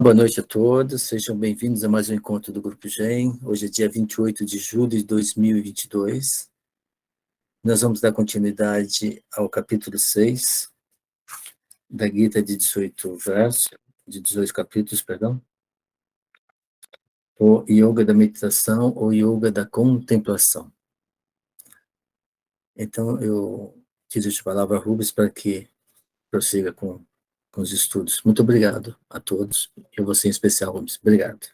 Boa noite a todos, sejam bem-vindos a mais um encontro do Grupo GEM. Hoje é dia 28 de julho de 2022. Nós vamos dar continuidade ao capítulo 6 da Gita de 18 versos, de 18 capítulos, perdão. O Yoga da Meditação ou Yoga da Contemplação. Então, eu deixo a palavra a Rubens para que prossiga com os estudos. Muito obrigado a todos, e você em especial, Rubens. Obrigado.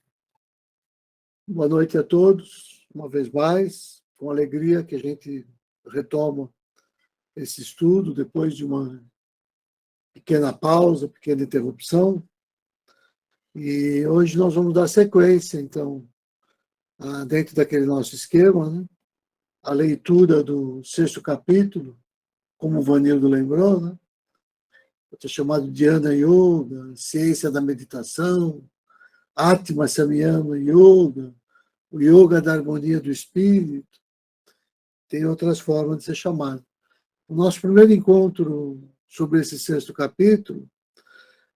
Boa noite a todos, uma vez mais, com alegria que a gente retoma esse estudo depois de uma pequena pausa, pequena interrupção. E hoje nós vamos dar sequência, então, dentro daquele nosso esquema, né? A leitura do 6º capítulo, como o Vanildo lembrou, né? Chamado Dhyana Yoga, Ciência da Meditação, Atma Samyama Yoga, o Yoga da Harmonia do Espírito. Tem outras formas de ser chamado. O nosso primeiro encontro sobre esse 6º capítulo,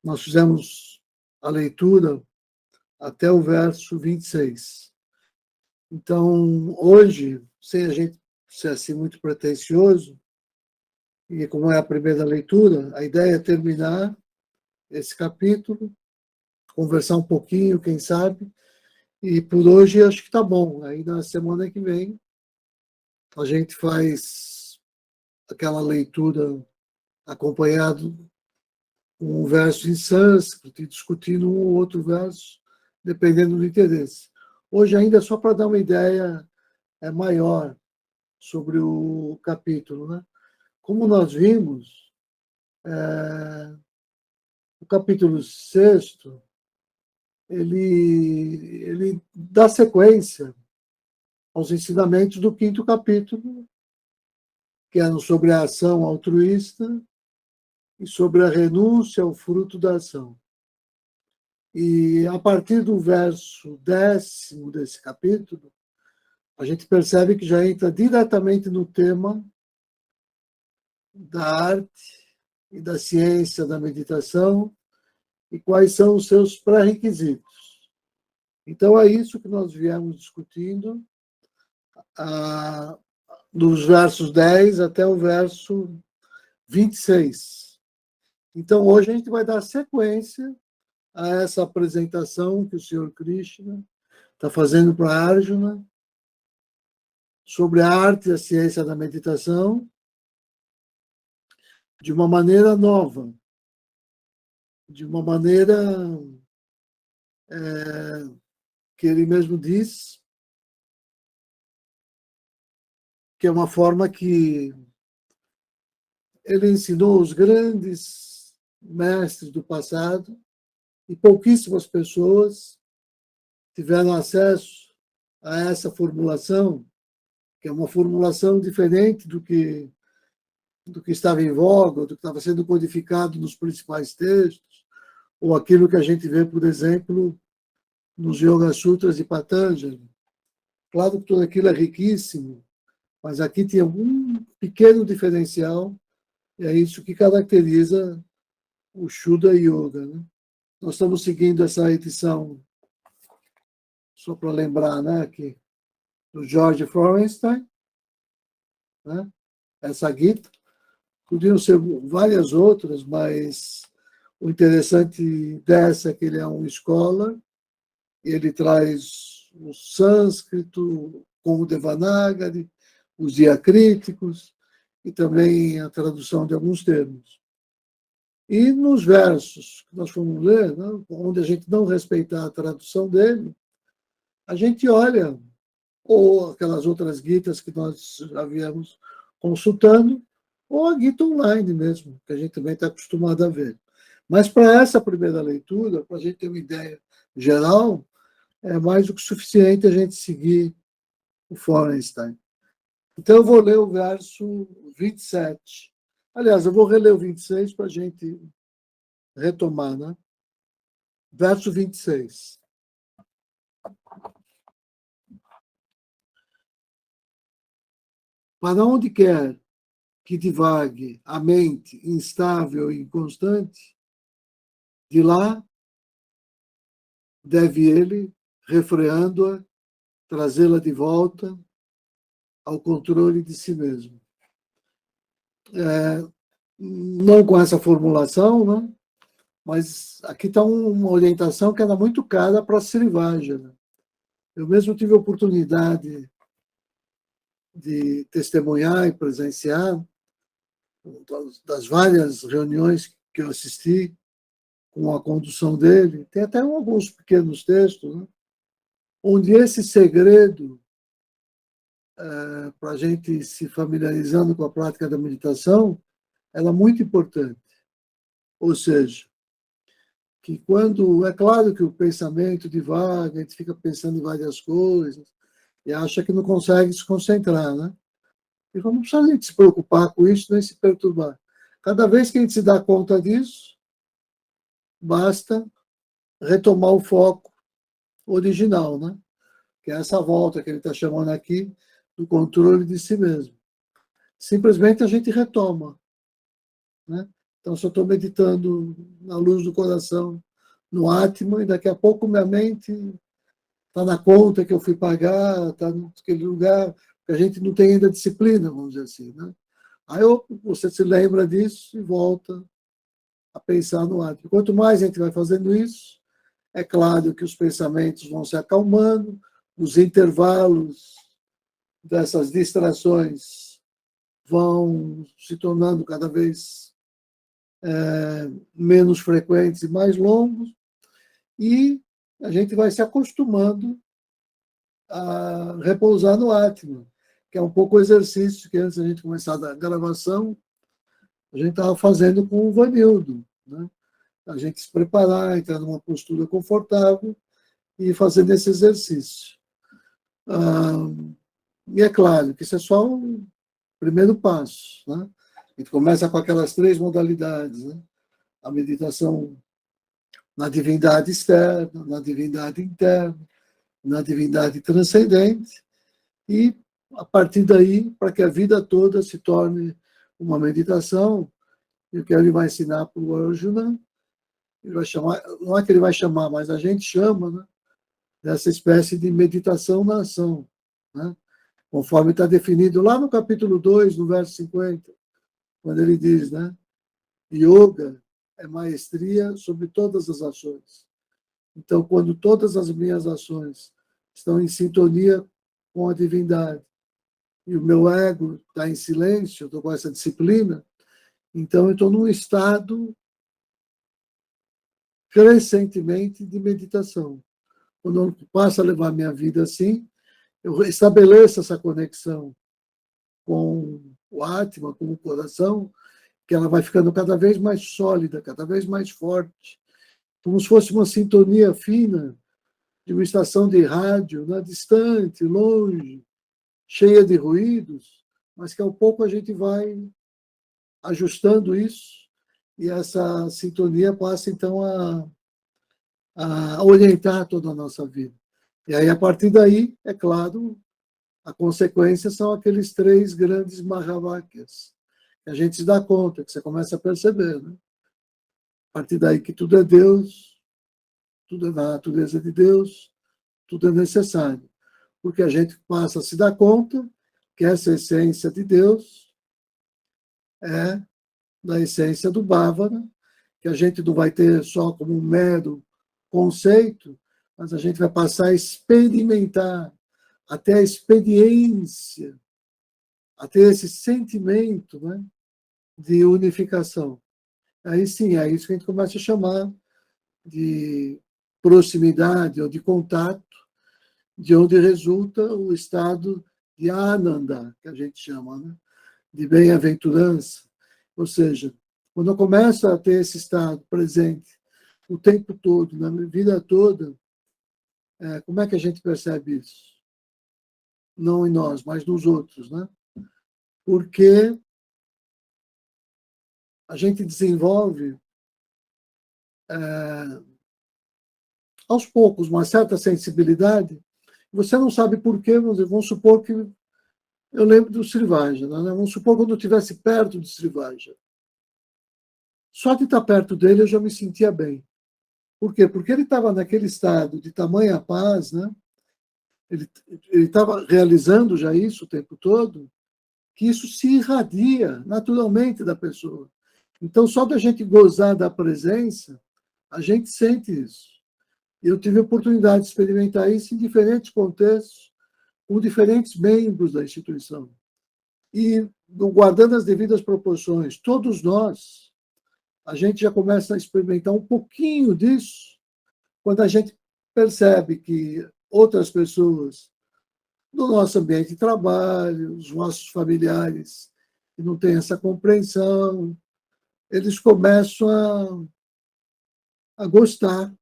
nós fizemos a leitura até o verso 26. Então, hoje, sem a gente ser assim muito pretensioso, e como é a primeira leitura, a ideia é terminar esse capítulo, conversar um pouquinho, quem sabe, e por hoje acho que está bom. Aí na semana que vem a gente faz aquela leitura acompanhado com um verso em sânscrito e discutindo um ou outro verso, dependendo do interesse. Hoje ainda só para dar uma ideia maior sobre o capítulo, né? Como nós vimos, o capítulo 6º, ele dá sequência aos ensinamentos do 5º capítulo, que é sobre a ação altruísta e sobre a renúncia ao fruto da ação. E a partir do verso 10º desse capítulo, a gente percebe que já entra diretamente no tema da arte e da ciência da meditação e quais são os seus pré-requisitos. Então, é isso que nós viemos discutindo dos versos 10 até o verso 26. Então, hoje a gente vai dar sequência a essa apresentação que o Sr. Krishna está fazendo para Arjuna sobre a arte e a ciência da meditação de uma maneira nova, de uma maneira que ele mesmo diz que é uma forma que ele ensinou os grandes mestres do passado e pouquíssimas pessoas tiveram acesso a essa formulação, que é uma formulação diferente do que estava em voga, do que estava sendo codificado nos principais textos, ou aquilo que a gente vê, por exemplo, nos Yoga Sutras de Patanjali. Claro que tudo aquilo é riquíssimo, mas aqui tem algum pequeno diferencial, e é isso que caracteriza o Shuddha Yoga, né? Nós estamos seguindo essa edição, só para lembrar, né, aqui, do George Florenstein, né? Essa Gita. Podiam ser várias outras, mas o interessante dessa é que ele é um scholar, ele traz o sânscrito com o Devanagari, os diacríticos e também a tradução de alguns termos. E nos versos que nós fomos ler, né, onde a gente não respeitar a tradução dele, a gente olha, ou aquelas outras guitas que nós já viemos consultando, ou a guita online mesmo, que a gente também está acostumado a ver. Mas para essa primeira leitura, para a gente ter uma ideia geral, é mais do que suficiente a gente seguir o Florenstein. Então, eu vou ler o verso 27. Aliás, eu vou reler o 26 para a gente retomar, né? Verso 26. Para onde quer que divague a mente instável e inconstante, de lá deve ele, refreando-a, trazê-la de volta ao controle de si mesmo. Não com essa formulação, né? Mas aqui está uma orientação que era muito cara para a Srivajra, né? Eu mesmo tive a oportunidade de testemunhar e presenciar das várias reuniões que eu assisti com a condução dele. Tem até alguns pequenos textos, né? Onde esse segredo, para a gente se familiarizando com a prática da meditação, era muito importante. Ou seja, que quando... É claro que o pensamento divaga, a gente fica pensando em várias coisas e acha que não consegue se concentrar, né? E não precisa a gente se preocupar com isso, nem se perturbar. Cada vez que a gente se dá conta disso, basta retomar o foco original, né? Que é essa volta que ele está chamando aqui do controle de si mesmo. Simplesmente a gente retoma, né? Então, se eu estou meditando na luz do coração, no Atma, e daqui a pouco minha mente está na conta que eu fui pagar, está naquele lugar que a gente não tem ainda disciplina, vamos dizer assim, né? Aí você se lembra disso e volta a pensar no Atma. Quanto mais a gente vai fazendo isso, é claro que os pensamentos vão se acalmando, os intervalos dessas distrações vão se tornando cada vez menos frequentes e mais longos, e a gente vai se acostumando a repousar no Atma, que é um pouco o exercício que antes da gente começar a gravação, a gente estava fazendo com o Vanildo, né? A gente se preparar, entrar numa postura confortável e fazendo esse exercício. E é claro que isso é só o primeiro passo, né? A gente começa com aquelas 3 modalidades, né? A meditação na divindade externa, na divindade interna, na divindade transcendente, e a partir daí, para que a vida toda se torne uma meditação, e o que ele vai ensinar para o Arjuna, ele vai chamar, não é que ele vai chamar, mas a gente chama, né, dessa espécie de meditação na ação, né? Conforme está definido lá no capítulo 2, no verso 50, quando ele diz, né, yoga é maestria sobre todas as ações. Então, quando todas as minhas ações estão em sintonia com a divindade e o meu ego está em silêncio, estou com essa disciplina, então eu estou num estado crescentemente de meditação. Quando eu passo a levar minha vida assim, eu estabeleço essa conexão com o Atma, com o coração, que ela vai ficando cada vez mais sólida, cada vez mais forte, como se fosse uma sintonia fina de uma estação de rádio, né, distante, longe, cheia de ruídos, mas que ao pouco a gente vai ajustando isso e essa sintonia passa então a orientar toda a nossa vida. E aí, a partir daí, é claro, a consequência são aqueles 3 grandes Mahavakyas, que a gente se dá conta, que você começa a perceber, né? A partir daí que tudo é Deus, tudo é da natureza de Deus, tudo é necessário. Porque a gente passa a se dar conta que essa essência de Deus é da essência do Bhavana, que a gente não vai ter só como um mero conceito, mas a gente vai passar a experimentar, até a experiência, até esse sentimento, né, de unificação. Aí sim, é isso que a gente começa a chamar de proximidade ou de contato, de onde resulta o estado de Ananda, que a gente chama, né, de bem-aventurança. Ou seja, quando eu começo a ter esse estado presente o tempo todo, na minha vida toda, como é que a gente percebe isso? Não em nós, mas nos outros, né? Porque a gente desenvolve, aos poucos, uma certa sensibilidade. Você não sabe por quê, vamos supor que eu lembro do Srivajra, né? Vamos supor quando eu estivesse perto do Srivajra. Só de estar perto dele eu já me sentia bem. Por quê? Porque ele estava naquele estado de tamanha paz, né? Ele estava realizando já isso o tempo todo, que isso se irradia naturalmente da pessoa. Então, só da gente gozar da presença, a gente sente isso. E eu tive a oportunidade de experimentar isso em diferentes contextos, com diferentes membros da instituição. E, guardando as devidas proporções, todos nós, a gente já começa a experimentar um pouquinho disso quando a gente percebe que outras pessoas do nosso ambiente de trabalho, os nossos familiares que não têm essa compreensão, eles começam a gostar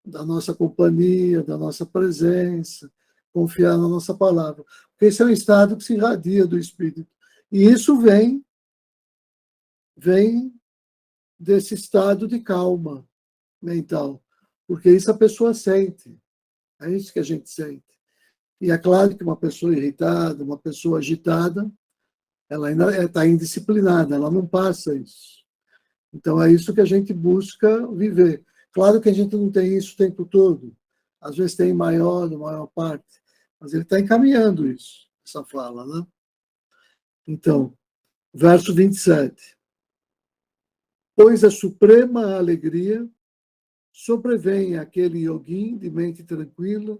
da nossa companhia, da nossa presença, confiar na nossa palavra. Porque esse é um estado que se irradia do Espírito. E isso vem desse estado de calma mental. Porque isso a pessoa sente. É isso que a gente sente. E é claro que uma pessoa irritada, uma pessoa agitada, ela ainda está indisciplinada, ela não passa isso. Então, é isso que a gente busca viver. Claro que a gente não tem isso o tempo todo. Às vezes tem maior parte. Mas ele está encaminhando isso, essa fala, né? Então, verso 27. Pois a suprema alegria sobrevém àquele yoguin de mente tranquila,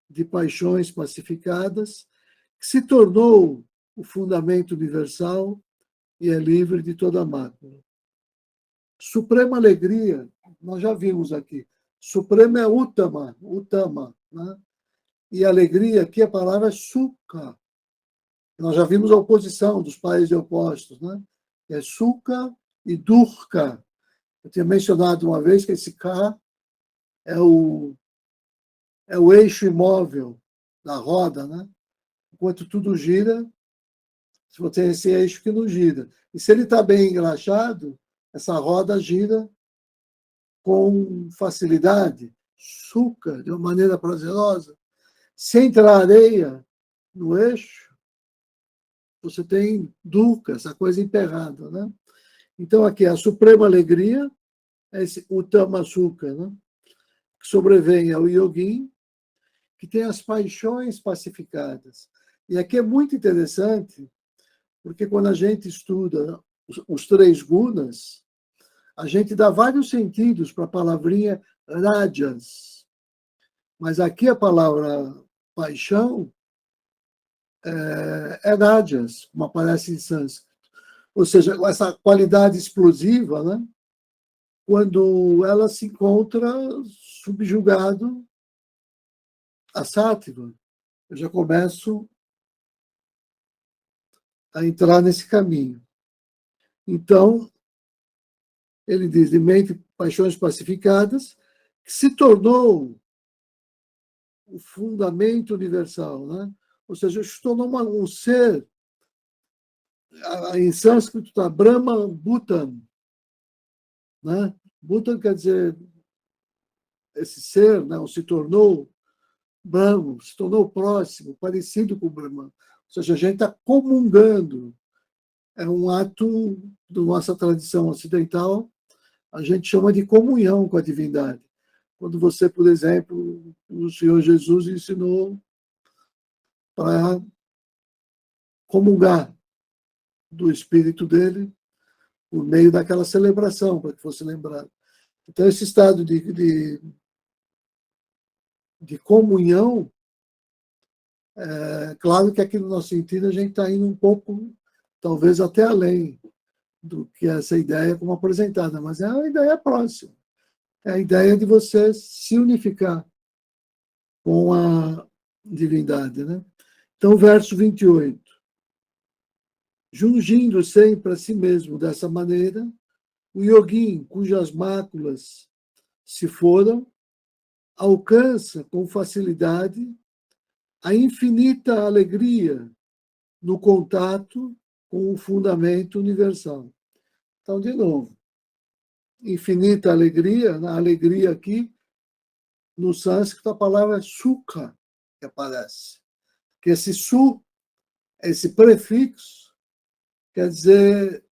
de paixões pacificadas, que se tornou o fundamento universal e é livre de toda mácula. Suprema alegria, nós já vimos aqui. Suprema é Uttama, né? E alegria, aqui a palavra é Sukha. Nós já vimos a oposição dos pares de opostos, né? É Sukha e Durkha. Eu tinha mencionado uma vez que esse Ka é o eixo imóvel da roda, né? Enquanto tudo gira, se você tem esse eixo que não gira. E se ele está bem engraxado, essa roda gira com facilidade, suca, de uma maneira prazerosa. Se entrar areia no eixo, você tem duca, essa coisa emperrada, né? Então, aqui, a suprema alegria é esse Uttama Sukha, né? Que sobrevém ao yogin, que tem as paixões pacificadas. E aqui é muito interessante, porque quando a gente estuda os três gunas, a gente dá vários sentidos para a palavrinha rajas. Mas aqui a palavra paixão é rajas, como aparece em sânscrito. Ou seja, essa qualidade explosiva, né? Quando ela se encontra subjugado a sátiva. Eu já começo a entrar nesse caminho. Então, ele diz, de mente, paixões pacificadas, que se tornou o fundamento universal, né? Ou seja, se tornou um ser, em sânscrito está Brahma Bhutan, né? Bhutan quer dizer esse ser, né? Ou se tornou Brahma, se tornou próximo, parecido com o Brahman. Ou seja, a gente está comungando. É um ato da nossa tradição ocidental, a gente chama de comunhão com a divindade. Quando você, por exemplo, o Senhor Jesus ensinou para comungar do Espírito dele por meio daquela celebração, para que fosse lembrado. Então, esse estado de comunhão, claro que aqui no nosso sentido a gente está indo um pouco, talvez até além do que essa ideia como apresentada, mas é uma ideia próxima. É a ideia de você se unificar com a divindade, né? Então, verso 28. Jungindo sempre a si mesmo dessa maneira, o yogin, cujas máculas se foram, alcança com facilidade a infinita alegria no contato com o fundamento universal. Então, de novo, infinita alegria, na alegria aqui, no sânscrito, a palavra é sukha que aparece. Que esse su, esse prefixo, quer dizer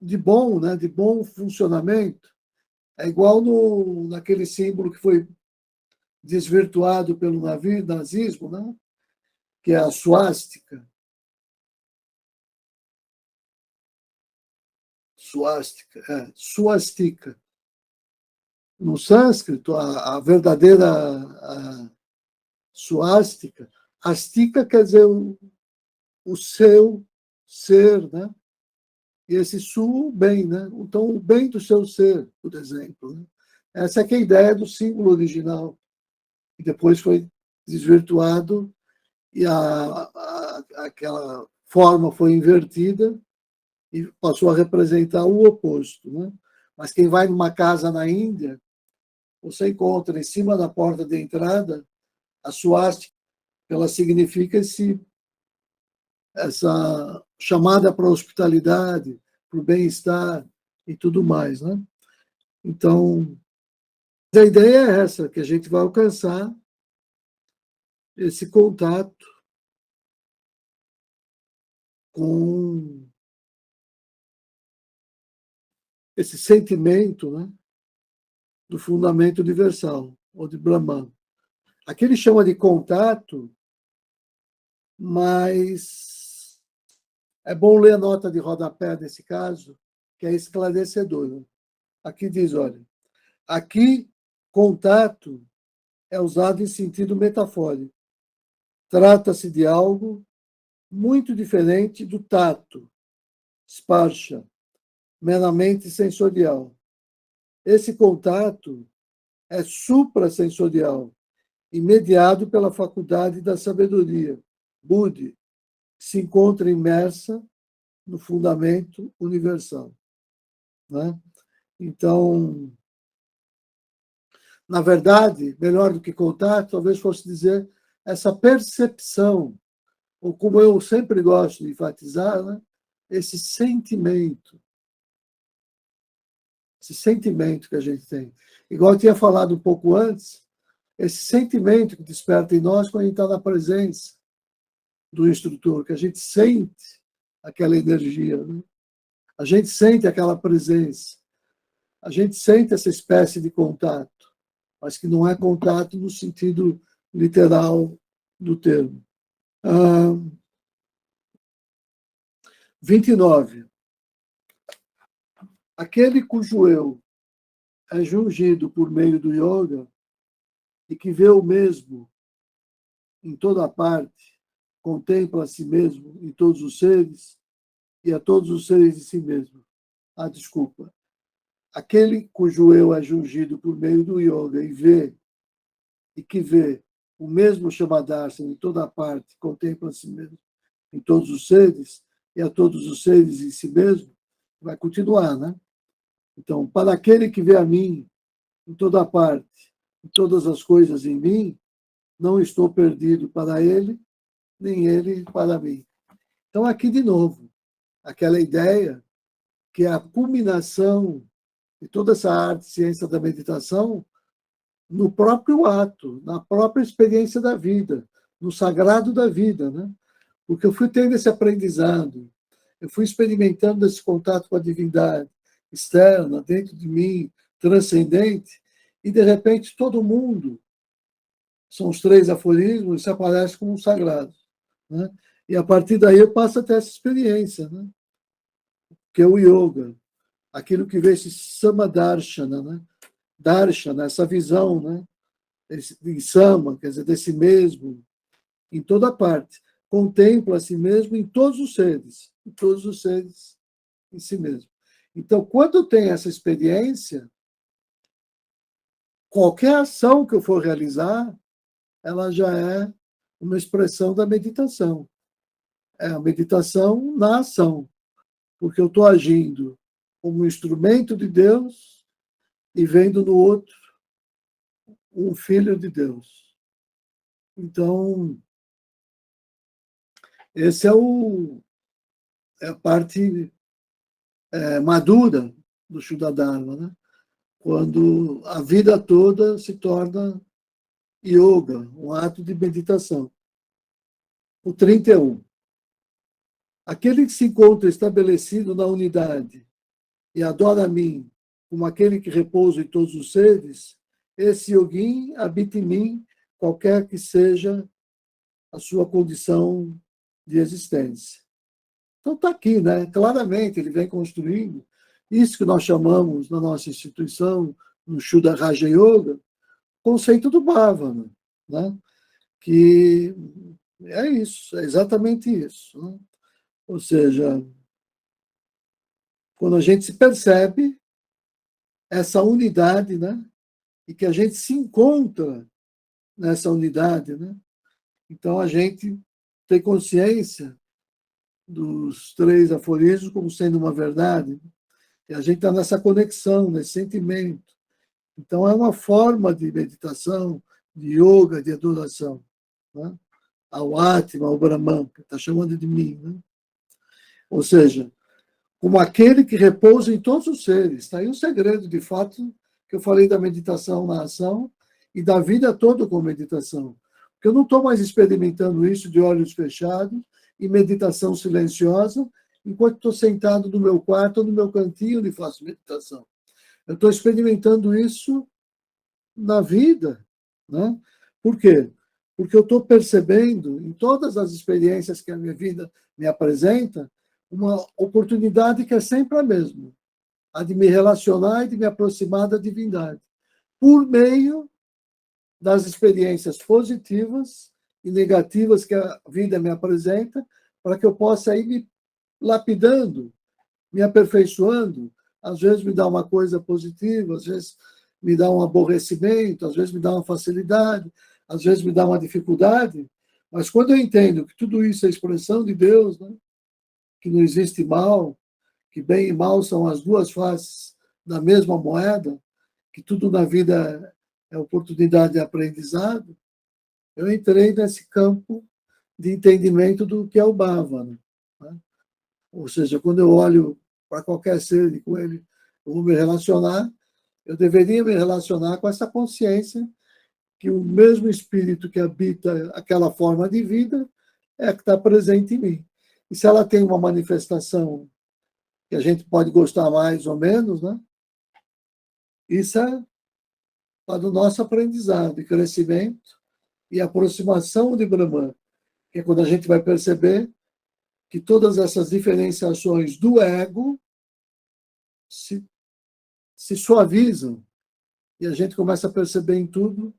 de bom, né? De bom funcionamento. É igual naquele símbolo que foi desvirtuado pelo nazismo, né? Que é a suástica. Suástica. No sânscrito, a verdadeira suástica, astika quer dizer o seu ser, né? E esse su, bem, né? Então, o bem do seu ser, por exemplo. Né? Essa é que é a ideia do símbolo original, que depois foi desvirtuado e aquela forma foi invertida e passou a representar o oposto. Né? Mas quem vai numa casa na Índia, você encontra em cima da porta de entrada a suástica, ela significa essa chamada para a hospitalidade, para o bem-estar e tudo mais. Né? Então, a ideia é essa, que a gente vai alcançar esse contato com esse sentimento, né, do fundamento universal, ou de Brahman. Aqui ele chama de contato, mas é bom ler a nota de rodapé nesse caso, que é esclarecedora. Aqui diz, olha, aqui contato é usado em sentido metafórico. Trata-se de algo muito diferente do tato, sparsha, meramente sensorial. Esse contato é suprassensorial e mediado pela faculdade da sabedoria, Buddhi, que se encontra imersa no fundamento universal. Né? Então, na verdade, melhor do que contato, talvez fosse dizer essa percepção, ou como eu sempre gosto de enfatizar, né? Esse sentimento que a gente tem. Igual eu tinha falado um pouco antes, esse sentimento que desperta em nós quando a gente está na presença do instrutor, que a gente sente aquela energia, né? A gente sente aquela presença, a gente sente essa espécie de contato, mas que não é contato no sentido literal do termo. 29. Aquele cujo eu é jungido por meio do yoga e que vê o mesmo em toda parte, contempla a si mesmo em todos os seres e a todos os seres de si mesmo. Desculpa. Aquele cujo eu é jungido por meio do yoga e que vê o mesmo Shamadarshana em toda parte, contempla a si mesmo em todos os seres e a todos os seres em si mesmo, vai continuar, né? Então, para aquele que vê a mim em toda parte, em todas as coisas em mim, não estou perdido para ele, nem ele para mim. Então, aqui de novo, aquela ideia que é a culminação de toda essa arte, ciência da meditação, no próprio ato, na própria experiência da vida, no sagrado da vida, né? Porque eu fui tendo esse aprendizado, eu fui experimentando esse contato com a divindade externa, dentro de mim, transcendente, e de repente todo mundo, são os 3 aforismos, se aparece como um sagrado. Né? E a partir daí eu passo a ter essa experiência, né? Que é o yoga, aquilo que vê esse Samadarshana, né? Darshana, essa visão, né? De Sama, quer dizer, desse mesmo, em toda parte. Contempla a si mesmo em todos os seres em si mesmo. Então, quando tem essa experiência, qualquer ação que eu for realizar, ela já é uma expressão da meditação. É a meditação na ação, porque eu estou agindo como instrumento de Deus e vendo no outro um filho de Deus. Então, esse é a parte madura do Shuddha Dharma, né? Quando a vida toda se torna yoga, um ato de meditação. O 31. Aquele que se encontra estabelecido na unidade e adora a mim como aquele que repousa em todos os seres, esse yogin habita em mim, qualquer que seja a sua condição de existência. Então está aqui, né? Claramente ele vem construindo isso que nós chamamos na nossa instituição, no Shuddha Raja Yoga, conceito do Bhavana, né? Que é isso, é exatamente isso. Né? Ou seja, quando a gente se percebe essa unidade, né? E que a gente se encontra nessa unidade, né? Então a gente tem consciência dos 3 aforismos como sendo uma verdade, e a gente está nessa conexão, nesse sentimento. Então é uma forma de meditação, de yoga, de adoração, né? Ao Atma, ao Brahman, que está chamando de mim, né? Ou seja, como aquele que repousa em todos os seres. Está aí o segredo, de fato, que eu falei da meditação na ação e da vida toda com meditação. Porque eu não estou mais experimentando isso de olhos fechados e meditação silenciosa, enquanto estou sentado no meu quarto ou no meu cantinho e faço meditação. Eu estou experimentando isso na vida, né? Por quê? Porque eu estou percebendo, em todas as experiências que a minha vida me apresenta, uma oportunidade que é sempre a mesma, a de me relacionar e de me aproximar da divindade, por meio das experiências positivas e negativas que a vida me apresenta, para que eu possa ir me lapidando, me aperfeiçoando. Às vezes me dá uma coisa positiva, às vezes me dá um aborrecimento, às vezes me dá uma facilidade, às vezes me dá uma dificuldade, mas quando eu entendo que tudo isso é expressão de Deus, né? Que não existe mal, que bem e mal são as duas faces da mesma moeda, que tudo na vida é oportunidade de aprendizado, eu entrei nesse campo de entendimento do que é o Bhavana, né? Ou seja, quando eu olho para qualquer ser e com ele eu vou me relacionar, eu deveria me relacionar com essa consciência que o mesmo espírito que habita aquela forma de vida é a que está presente em mim. E se ela tem uma manifestação que a gente pode gostar mais ou menos, né? Isso é para o nosso aprendizado e crescimento e aproximação de Brahman, que é quando a gente vai perceber que todas essas diferenciações do ego se suavizam e a gente começa a perceber em tudo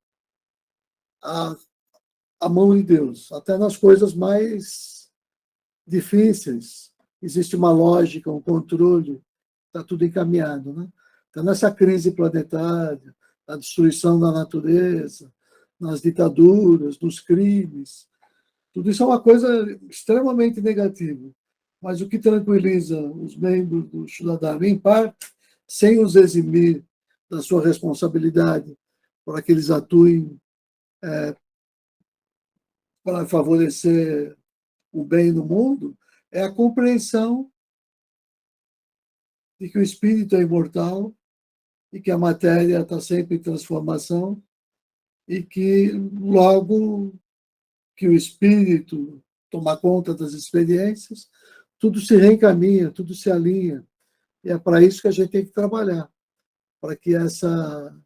a mão de Deus, até nas coisas mais difíceis. Existe uma lógica, um controle, está tudo encaminhado, né? Então, nessa crise planetária, a destruição da natureza, nas ditaduras, nos crimes, tudo isso é uma coisa extremamente negativa. Mas o que tranquiliza os membros do Shuddha, em parte, sem os eximir da sua responsabilidade para que eles atuem para favorecer o bem no mundo, é a compreensão de que o espírito é imortal e que a matéria está sempre em transformação e que logo que o espírito tomar conta das experiências, tudo se reencaminha, tudo se alinha. E é para isso que a gente tem que trabalhar, para que essa...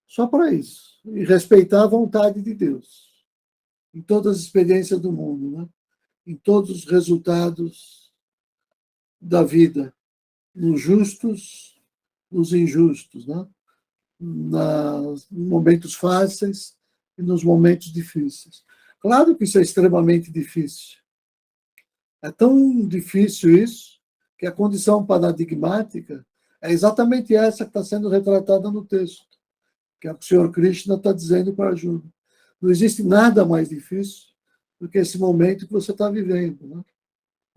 Só para isso. E respeitar a vontade de Deus em todas as experiências do mundo, né? Em todos os resultados da vida, nos justos, nos injustos, né? Nos momentos fáceis e nos momentos difíceis. Claro que isso é extremamente difícil. É tão difícil isso que a condição paradigmática é exatamente essa que está sendo retratada no texto, que é o que o Senhor Krishna está dizendo para Arjuna. Não existe nada mais difícil do que esse momento que você está vivendo, né?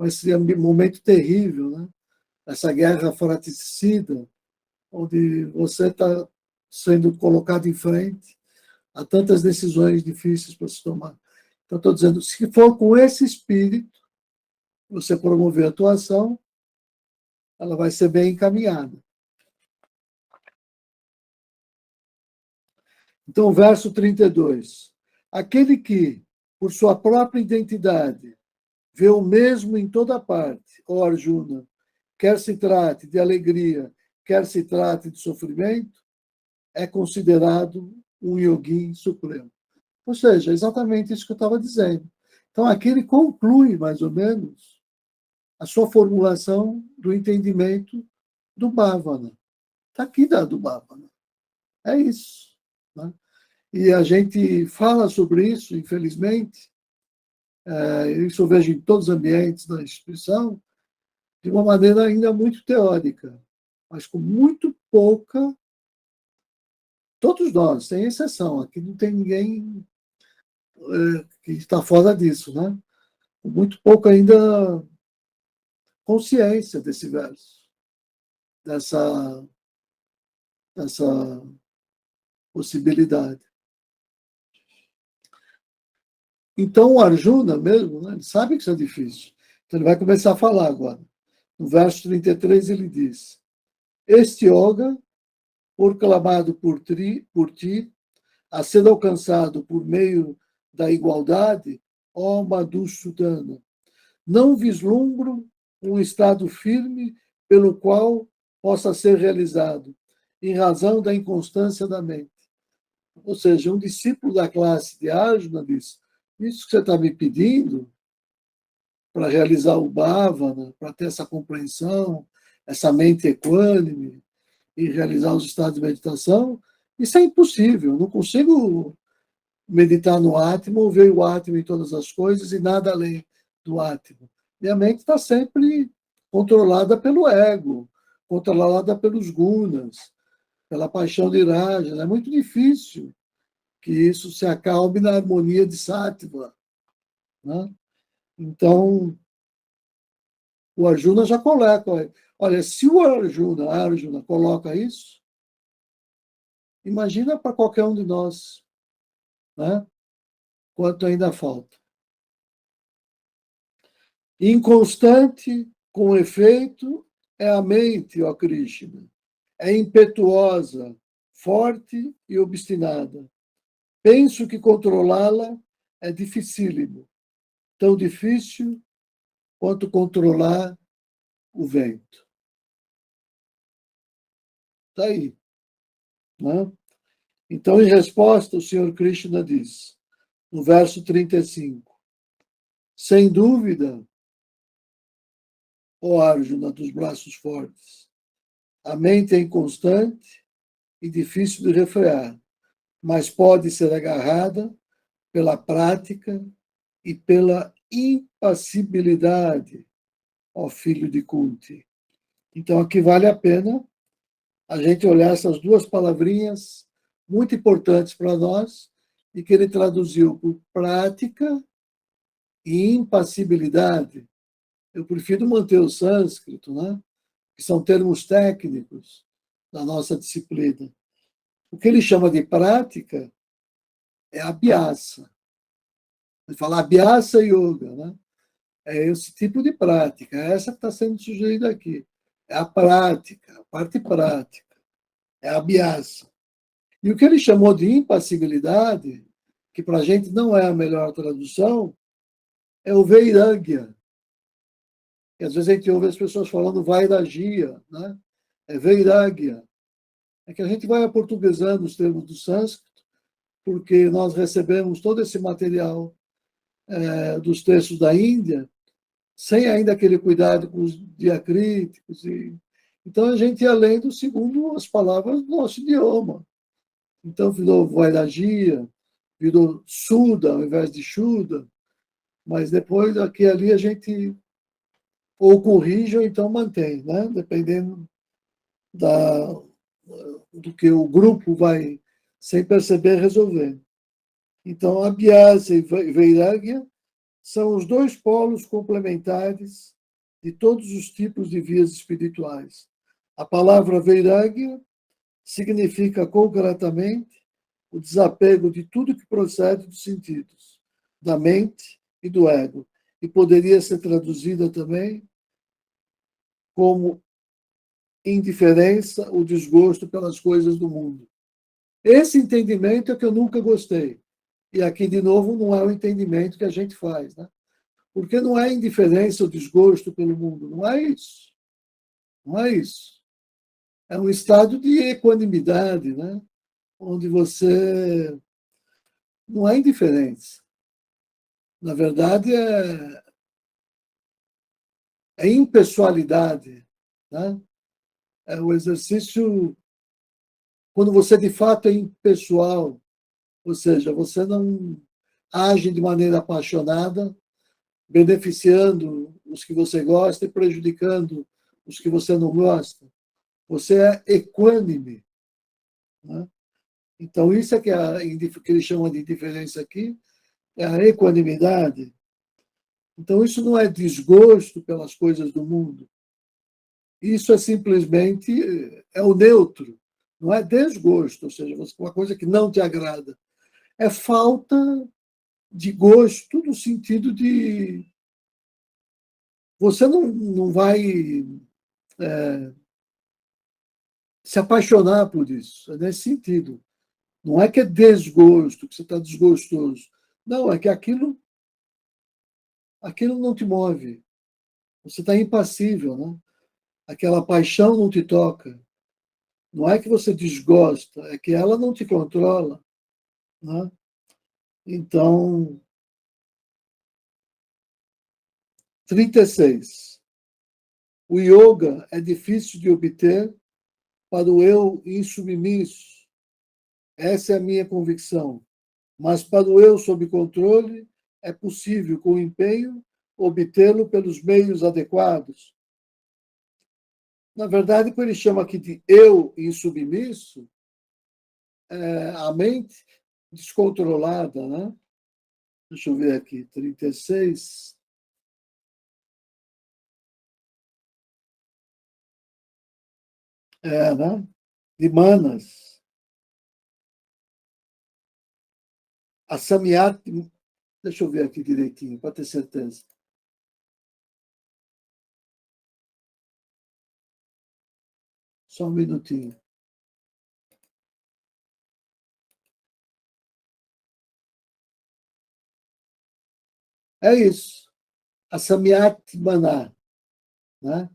Esse momento terrível, né? Essa guerra fratricida, onde você está sendo colocado em frente a tantas decisões difíceis para se tomar. Então, estou dizendo, se for com esse espírito, você promover a tua ação, ela vai ser bem encaminhada. Então, verso 32. Aquele que, por sua própria identidade, vê o mesmo em toda parte, ó Arjuna, quer se trate de alegria, quer se trate de sofrimento, é considerado um yogin supremo. Ou seja, exatamente isso que eu estava dizendo. Então, aqui ele conclui, mais ou menos, a sua formulação do entendimento do Bhavana. Está aqui dado o Bhavana. É isso. Né? E a gente fala sobre isso, infelizmente, isso eu vejo em todos os ambientes da instituição, de uma maneira ainda muito teórica, mas com muito pouca. Todos nós, sem exceção, aqui não tem ninguém que está fora disso, né? Com muito pouco ainda consciência desse verso, dessa possibilidade. Então, o Arjuna mesmo, né, ele sabe que isso é difícil. Então, ele vai começar a falar agora. No verso 33, ele diz: Este yoga, proclamado por ti, a ser alcançado por meio da igualdade, ó Madhusudana, não vislumbro um estado firme pelo qual possa ser realizado, em razão da inconstância da mente. Ou seja, um discípulo da classe de Arjuna diz: Isso que você está me pedindo para realizar o Bhavana, para ter essa compreensão, essa mente equânime e realizar os estados de meditação, isso é impossível. Eu não consigo meditar no Atma ou ver o Atma em todas as coisas e nada além do Atma. Minha mente está sempre controlada pelo ego, controlada pelos gunas, pela paixão de Raja. É muito difícil que isso se acalme na harmonia de Sattva. Né? Então, o Arjuna já coloca. Olha, se o Arjuna coloca isso, imagina para qualquer um de nós, né? Quanto ainda falta. Inconstante, com efeito, é a mente, ó Krishna. É impetuosa, forte e obstinada. Penso que controlá-la é dificílimo, tão difícil quanto controlar o vento. Está aí. Né? Então, em resposta, o Senhor Krishna diz, no verso 35, sem dúvida, ó Arjuna dos braços fortes, a mente é inconstante e difícil de refrear, mas pode ser agarrada pela prática e pela impassibilidade, ó filho de Kunti. Então, aqui vale a pena a gente olhar essas duas palavrinhas muito importantes para nós e que ele traduziu por prática e impassibilidade. Eu prefiro manter o sânscrito, né? Que são termos técnicos da nossa disciplina. O que ele chama de prática é abhyasa. Ele fala abhyasa yoga, né? É esse tipo de prática, é essa que está sendo sugerida aqui. É a prática, a parte prática, é a abhyasa. E o que ele chamou de impassibilidade, que para a gente não é a melhor tradução, é o Vairagya. E às vezes a gente ouve as pessoas falando Vairagya, né? É Vairagya. É que a gente vai aportuguesando os termos do sânscrito, porque nós recebemos todo esse material dos textos da Índia, sem ainda aquele cuidado com os diacríticos. Então a gente ia lendo segundo as palavras do nosso idioma. Então virou Vairagya, virou Suda ao invés de Shuddha, mas depois aqui e ali a gente ou corrige ou então mantém, né? Dependendo do que o grupo vai, sem perceber, resolver. Então, Abhyasa e Vairagya são os dois polos complementares de todos os tipos de vias espirituais. A palavra Vairagya significa concretamente o desapego de tudo que procede dos sentidos, da mente e do ego. E poderia ser traduzida também como indiferença, o desgosto pelas coisas do mundo. Esse entendimento é que eu nunca gostei. E aqui, de novo, não é o entendimento que a gente faz, né? Porque não é indiferença ou desgosto pelo mundo, não é isso. Não é isso. é um estado de equanimidade, né? Onde você não é indiferente. Na verdade, é impessoalidade, né? É o exercício quando você de fato é impessoal, ou seja, você não age de maneira apaixonada, beneficiando os que você gosta e prejudicando os que você não gosta. Você é equânime, né? Então, isso é que, que ele chama de indiferença aqui, é a equanimidade. Então, isso não é desgosto pelas coisas do mundo. Isso é simplesmente é o neutro, não é desgosto, ou seja, uma coisa que não te agrada. É falta de gosto no sentido de você não vai se apaixonar por isso, é nesse sentido. Não é que é desgosto, que você está desgostoso. Não, é que aquilo não te move. Você está impassível, né? Aquela paixão não te toca. Não é que você desgosta, é que ela não te controla, né? Então, 36. O yoga é difícil de obter para o eu insubmisso. Essa é a minha convicção. Mas para o eu sob controle, é possível, com empenho, obtê-lo pelos meios adequados. Na verdade, quando ele chama aqui de eu insubmisso, é a mente descontrolada, né? Deixa eu ver aqui, 36. É, né? De Manas. A Samyati. Deixa eu ver aqui direitinho, para ter certeza. Só um minutinho. É isso. A Samyati Maná, né?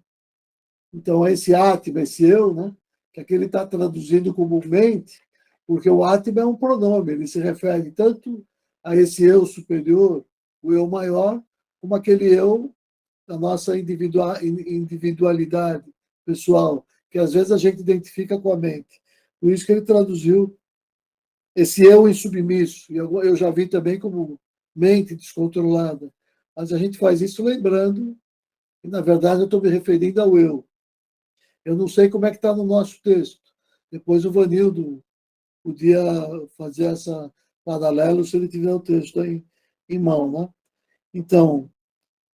Então, esse Atma, esse eu, né? Que aqui ele está traduzindo como mente, porque o Atma é um pronome, ele se refere tanto a esse eu superior, o eu maior, como aquele eu da nossa individualidade pessoal, que às vezes a gente identifica com a mente. Por isso que ele traduziu esse eu insubmisso, e eu já vi também como mente descontrolada. Mas a gente faz isso lembrando que, na verdade, eu estou me referindo ao eu. Eu não sei como é que está no nosso texto. Depois o Vanildo podia fazer essa paralelo se ele tiver o texto aí em mão, né? Então,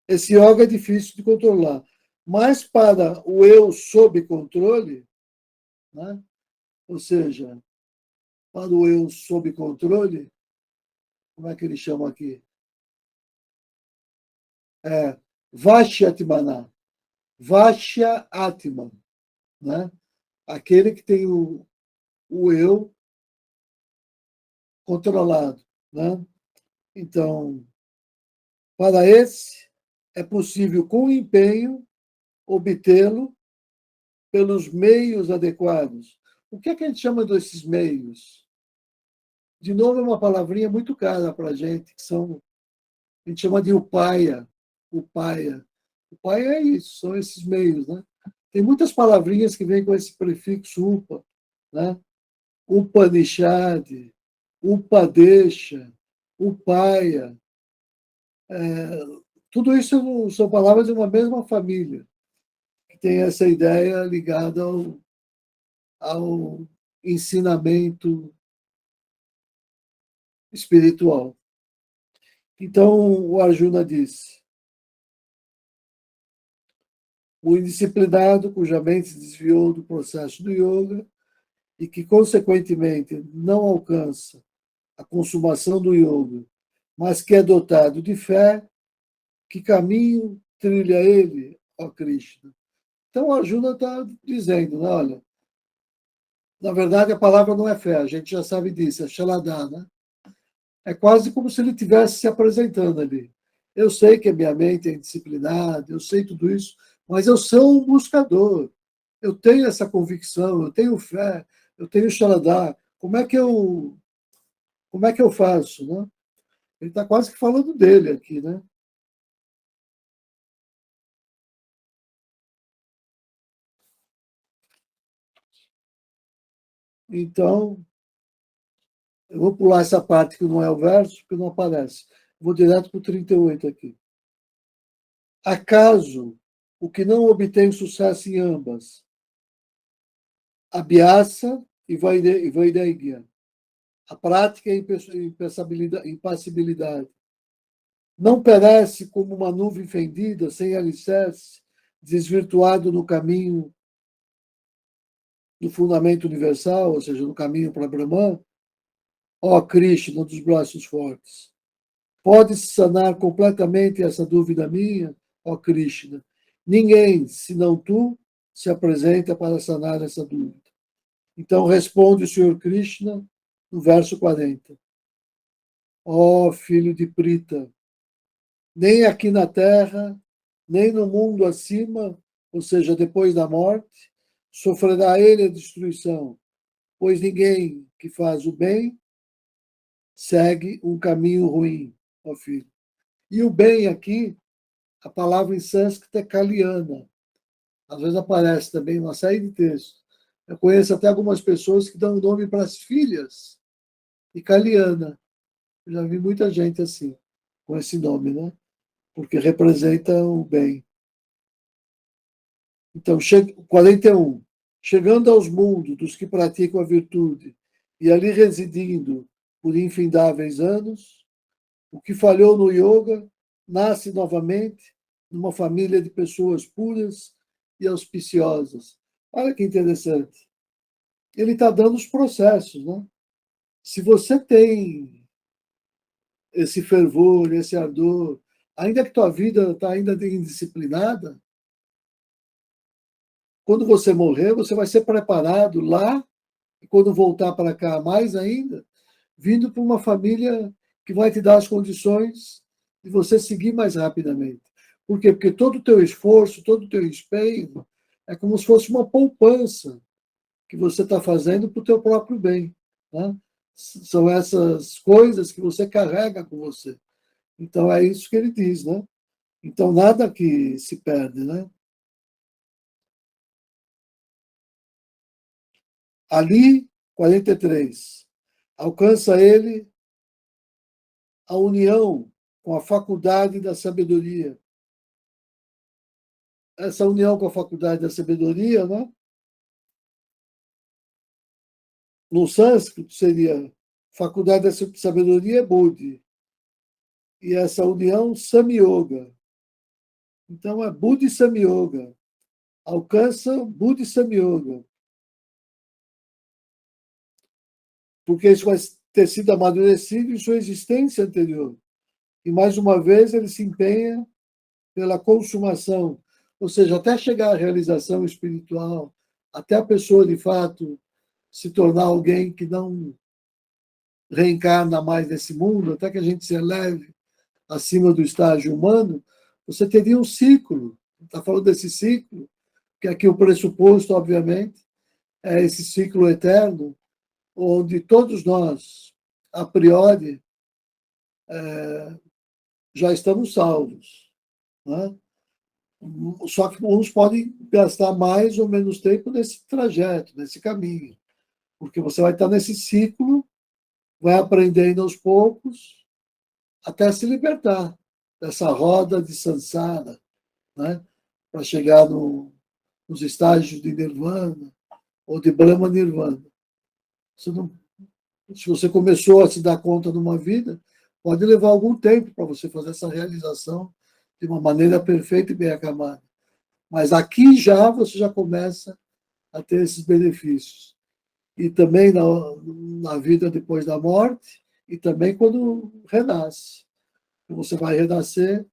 esse yoga é difícil de controlar. Mas para o eu sob controle, né? Ou seja, para o eu sob controle, como é que ele chama aqui? É Vashyatmana. Vashya Atman, né? Aquele que tem o eu controlado, né? Então, para esse, é possível, com empenho, obtê-lo pelos meios adequados. O que é que a gente chama desses meios? De novo, é uma palavrinha muito cara para a gente, a gente chama de upaya. Upaya. Upaya é isso, são esses meios, né? Tem muitas palavrinhas que vêm com esse prefixo upa, né? Upanishad, Upadesha, Upaya. Tudo isso são palavras de uma mesma família, que tem essa ideia ligada ao ensinamento espiritual. Então, o Arjuna disse: o indisciplinado, cuja mente se desviou do processo do yoga e que, consequentemente, não alcança a consumação do yoga, mas que é dotado de fé, que caminho trilha ele, ó Krishna? Então, o Arjuna está dizendo, né, olha, na verdade, a palavra não é fé, a gente já sabe disso, é Shaladá, né? É quase como se ele estivesse se apresentando ali. Eu sei que a minha mente é indisciplinada, eu sei tudo isso, mas eu sou um buscador. eu tenho essa convicção, eu tenho fé, eu tenho xaradá, como é que eu faço, né? Ele está quase que falando dele aqui, né? Então, eu vou pular essa parte que não é o verso, porque não aparece. Vou direto para o 38 aqui. Acaso o que não obtém sucesso em ambas, abiaça e vaideigia, a prática e impassibilidade, não perece como uma nuvem fendida, sem alicerce, desvirtuado no caminho do fundamento universal, ou seja, no caminho para Brahman, ó Krishna dos braços fortes. Pode-se sanar completamente essa dúvida minha, ó Krishna. Ninguém, senão tu, se apresenta para sanar essa dúvida. Então responde o Senhor Krishna no verso 40. Ó filho de Prita, nem aqui na terra, nem no mundo acima, ou seja, depois da morte, sofrerá ele a destruição, pois ninguém que faz o bem segue um caminho ruim, ó filho. E o bem aqui, a palavra em sânscrito é kalyana. Às vezes aparece também uma série de textos. Eu conheço até algumas pessoas que dão nome para as filhas de Kalyana. Eu já vi muita gente assim, com esse nome, né? Porque representa o bem. Então, 41. Chegando aos mundos dos que praticam a virtude e ali residindo por infindáveis anos, o que falhou no yoga nasce novamente numa família de pessoas puras e auspiciosas. Olha que interessante. Ele está dando os processos, né? Se você tem esse fervor, esse ardor, ainda que tua vida está ainda indisciplinada, quando você morrer, você vai ser preparado lá, e quando voltar para cá, mais ainda, vindo para uma família que vai te dar as condições de você seguir mais rapidamente. Por quê? Porque todo o teu esforço, todo o teu empenho é como se fosse uma poupança que você está fazendo para o teu próprio bem. Né? São essas coisas que você carrega com você. Então, é isso que ele diz, né? Então, nada que se perde, né? Ali, 43, alcança ele a união com a faculdade da sabedoria. Essa união com a faculdade da sabedoria, né? No sânscrito seria faculdade da sabedoria Buddhi. E essa união Samyoga. Então é Buddhi Samyoga. Alcança Buddhi Samyoga. Porque isso vai ter sido amadurecido em sua existência anterior. E mais uma vez ele se empenha pela consumação, ou seja, até chegar à realização espiritual, até a pessoa de fato se tornar alguém que não reencarna mais nesse mundo, até que a gente se eleve acima do estágio humano, você teria um ciclo. Está falando desse ciclo, que aqui o pressuposto, obviamente, é esse ciclo eterno, onde todos nós, a priori, já estamos salvos. Né? Só que uns podem gastar mais ou menos tempo nesse trajeto, nesse caminho, porque você vai estar nesse ciclo, vai aprendendo aos poucos, até se libertar dessa roda de samsara, né? Para chegar nos estágios de nirvana ou de Brahma Nirvana. Você não, se você começou a se dar conta numa vida, pode levar algum tempo para você fazer essa realização de uma maneira perfeita e bem acamada. Mas aqui já você já começa a ter esses benefícios. E também na vida depois da morte, e também quando renasce. Você vai renascer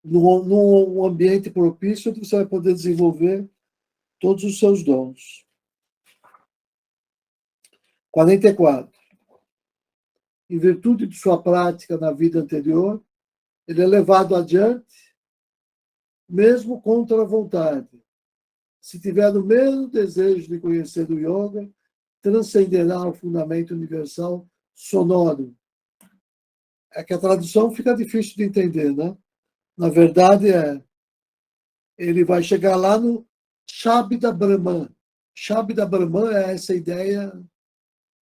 num ambiente propício onde você vai poder desenvolver todos os seus dons. 44. Em virtude de sua prática na vida anterior, ele é levado adiante, mesmo contra a vontade, se tiver o mesmo desejo de conhecer o yoga, transcenderá o fundamento universal sonoro. É que a tradução fica difícil de entender, né? Na verdade, ele vai chegar lá no Shabda Brahman. Shabda Brahman é essa ideia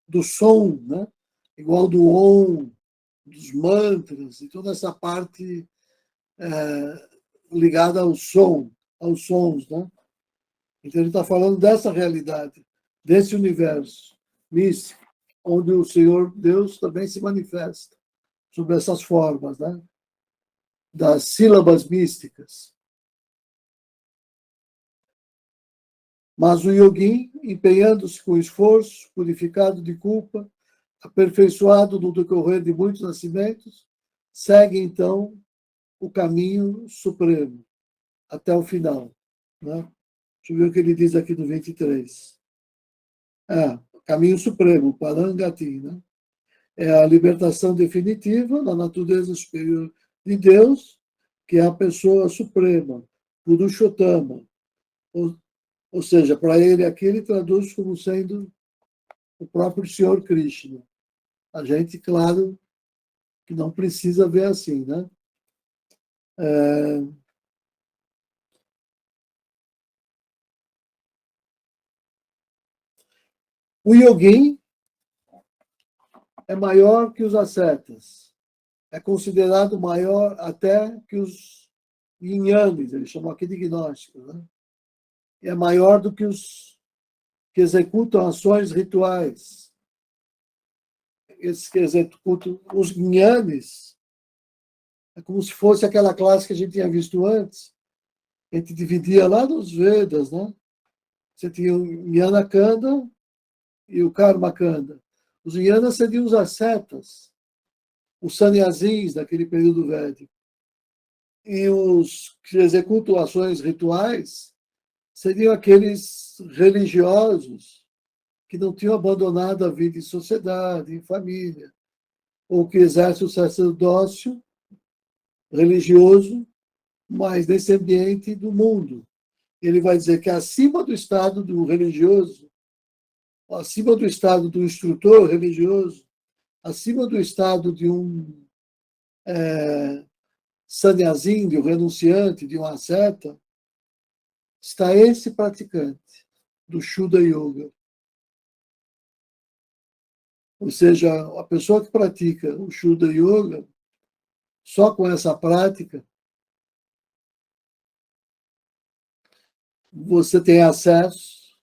do som, né? Igual do Om, dos mantras, e toda essa parte ligada ao som, aos sons, né? Então ele está falando dessa realidade, desse universo místico, onde o Senhor Deus também se manifesta sobre essas formas, né? Das sílabas místicas. Mas o yogin, empenhando-se com esforço, purificado de culpa, aperfeiçoado no decorrer de muitos nascimentos, segue então o caminho supremo até o final, né? Deixa eu ver o que ele diz aqui no 23. Caminho supremo, Parangati, né? É a libertação definitiva da natureza superior de Deus, que é a pessoa suprema, Purushottama. Ou seja, para ele aqui ele traduz como sendo o próprio Senhor Krishna. A gente, claro, que não precisa ver assim, né? O yogin é maior que os ascetas. É considerado maior até que os yinyanes, eles chamam aqui de gnósticos, né? E é maior do que os que executam ações rituais. Esses que executam os yinyanes, é como se fosse aquela classe que a gente tinha visto antes. A gente dividia lá nos Vedas, né? Você tinha o Jnana Kanda e o Karma Kanda. Os Jnanas seriam os ascetas, os sannyasins daquele período védico. E os que executam ações rituais seriam aqueles religiosos que não tinham abandonado a vida em sociedade, em família, ou que exercem o sacerdócio religioso, mas nesse ambiente do mundo. Ele vai dizer que acima do estado do religioso, acima do estado do instrutor religioso, acima do estado de um sannyasин, de um renunciante, de um asceta, está esse praticante do Shuddha Yoga. Ou seja, a pessoa que pratica o Shuddha Yoga, só com essa prática, você tem acesso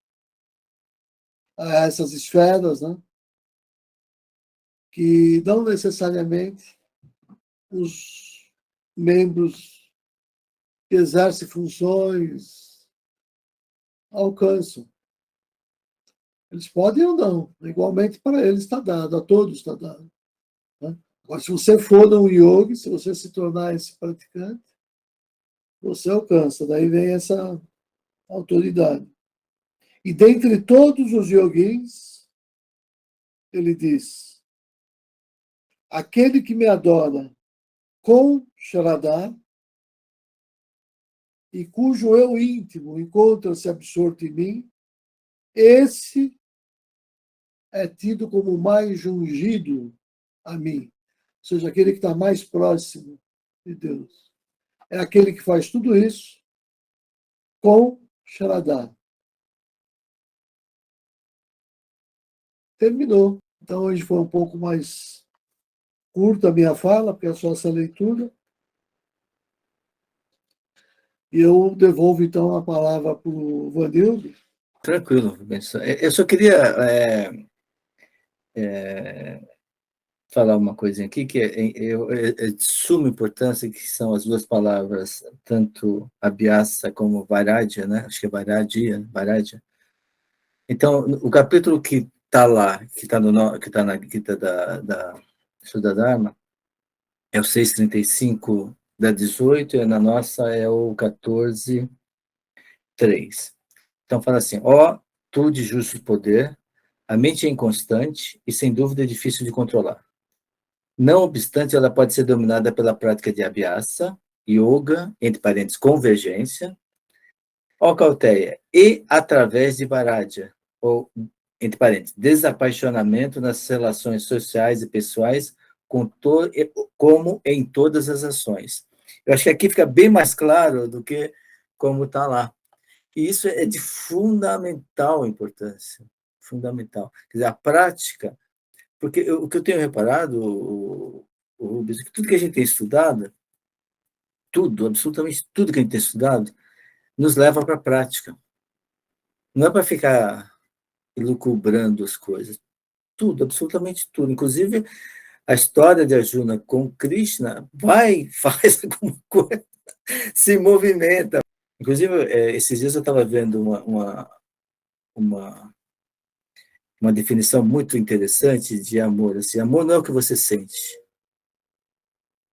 a essas esferas, né? Que não necessariamente os membros que exercem funções alcançam. Eles podem ou não, igualmente para eles está dado, a todos está dado, né? Agora, se você for no yoga, se você se tornar esse praticante, você alcança, daí vem essa autoridade. E dentre todos os yogins, ele diz, aquele que me adora com Shraddha e cujo eu íntimo encontra-se absorto em mim, esse é tido como mais ungido a mim. Ou seja, aquele que está mais próximo de Deus. É aquele que faz tudo isso com Shraddha. Terminou. Então, hoje foi um pouco mais curta a minha fala, porque é só essa leitura. E eu devolvo, então, a palavra para o Vanildo. Tranquilo, Benção. Eu só queria falar uma coisinha aqui, que é de suma importância, que são as duas palavras, tanto Abhyasa como Vairagya, né? Acho que é Vairagya. Então, o capítulo que está lá, que está na Gita da Shuddha Dharma, é o 635 da 18, e na nossa é o 14:3. Então, fala assim, tu de justo poder, a mente é inconstante e, sem dúvida, é difícil de controlar. Não obstante, ela pode ser dominada pela prática de Abhyasa, Yoga, entre parênteses, convergência, Ocalteia, e através de Varadya, ou, entre parênteses, desapaixonamento nas relações sociais e pessoais, como em todas as ações. Eu acho que aqui fica bem mais claro do que como está lá. E isso é de fundamental importância, fundamental. Quer dizer, a prática, porque o que eu tenho reparado, o Rubens, que tudo que a gente tem estudado, tudo, absolutamente tudo que a gente tem estudado, nos leva para a prática. Não é para ficar elucubrando as coisas. Tudo, absolutamente tudo. Inclusive, a história de Arjuna com Krishna vai, faz alguma coisa, se movimenta. Inclusive, esses dias eu estava vendo uma, uma definição muito interessante de amor. Assim, amor não é o que você sente.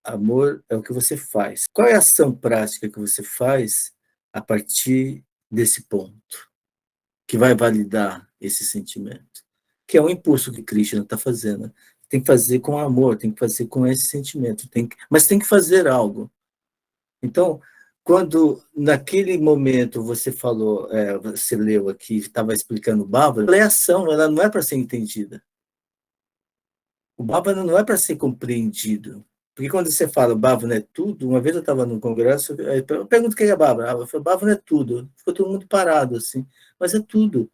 Amor é o que você faz. Qual é a ação prática que você faz a partir desse ponto, que vai validar esse sentimento? Que é o impulso que Krishna está fazendo. Tem que fazer com amor, tem que fazer com esse sentimento, mas tem que fazer algo. Então, quando naquele momento você falou, você leu aqui, estava explicando o Bhava, ela é ação, ela não é para ser entendida. O Bhava não é para ser compreendido. Porque quando você fala Bhava não é tudo, uma vez eu estava num congresso, eu pergunto o que é Bhava. Eu falei, Bhava não é tudo. Ficou todo mundo parado, assim. Mas é tudo.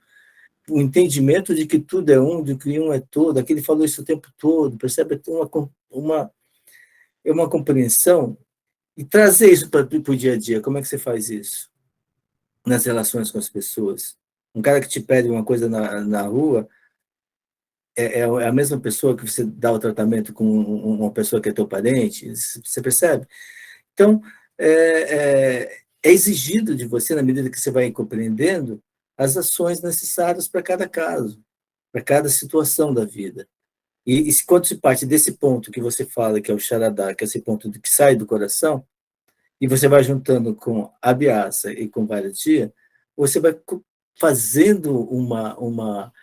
O entendimento de que tudo é um, de que um é todo, aquele falou isso o tempo todo, percebe? É uma compreensão. E trazer isso para o dia a dia, como é que você faz isso? Nas relações com as pessoas. Um cara que te pede uma coisa na rua, é a mesma pessoa que você dá o tratamento com uma pessoa que é teu parente, você percebe? Então, é exigido de você, na medida que você vai compreendendo, as ações necessárias para cada caso, para cada situação da vida. E quando se parte desse ponto que você fala, que é o Sharadá, que é esse ponto que sai do coração, e você vai juntando com a Abhyasa e com Vairagya, você vai fazendo uma, uma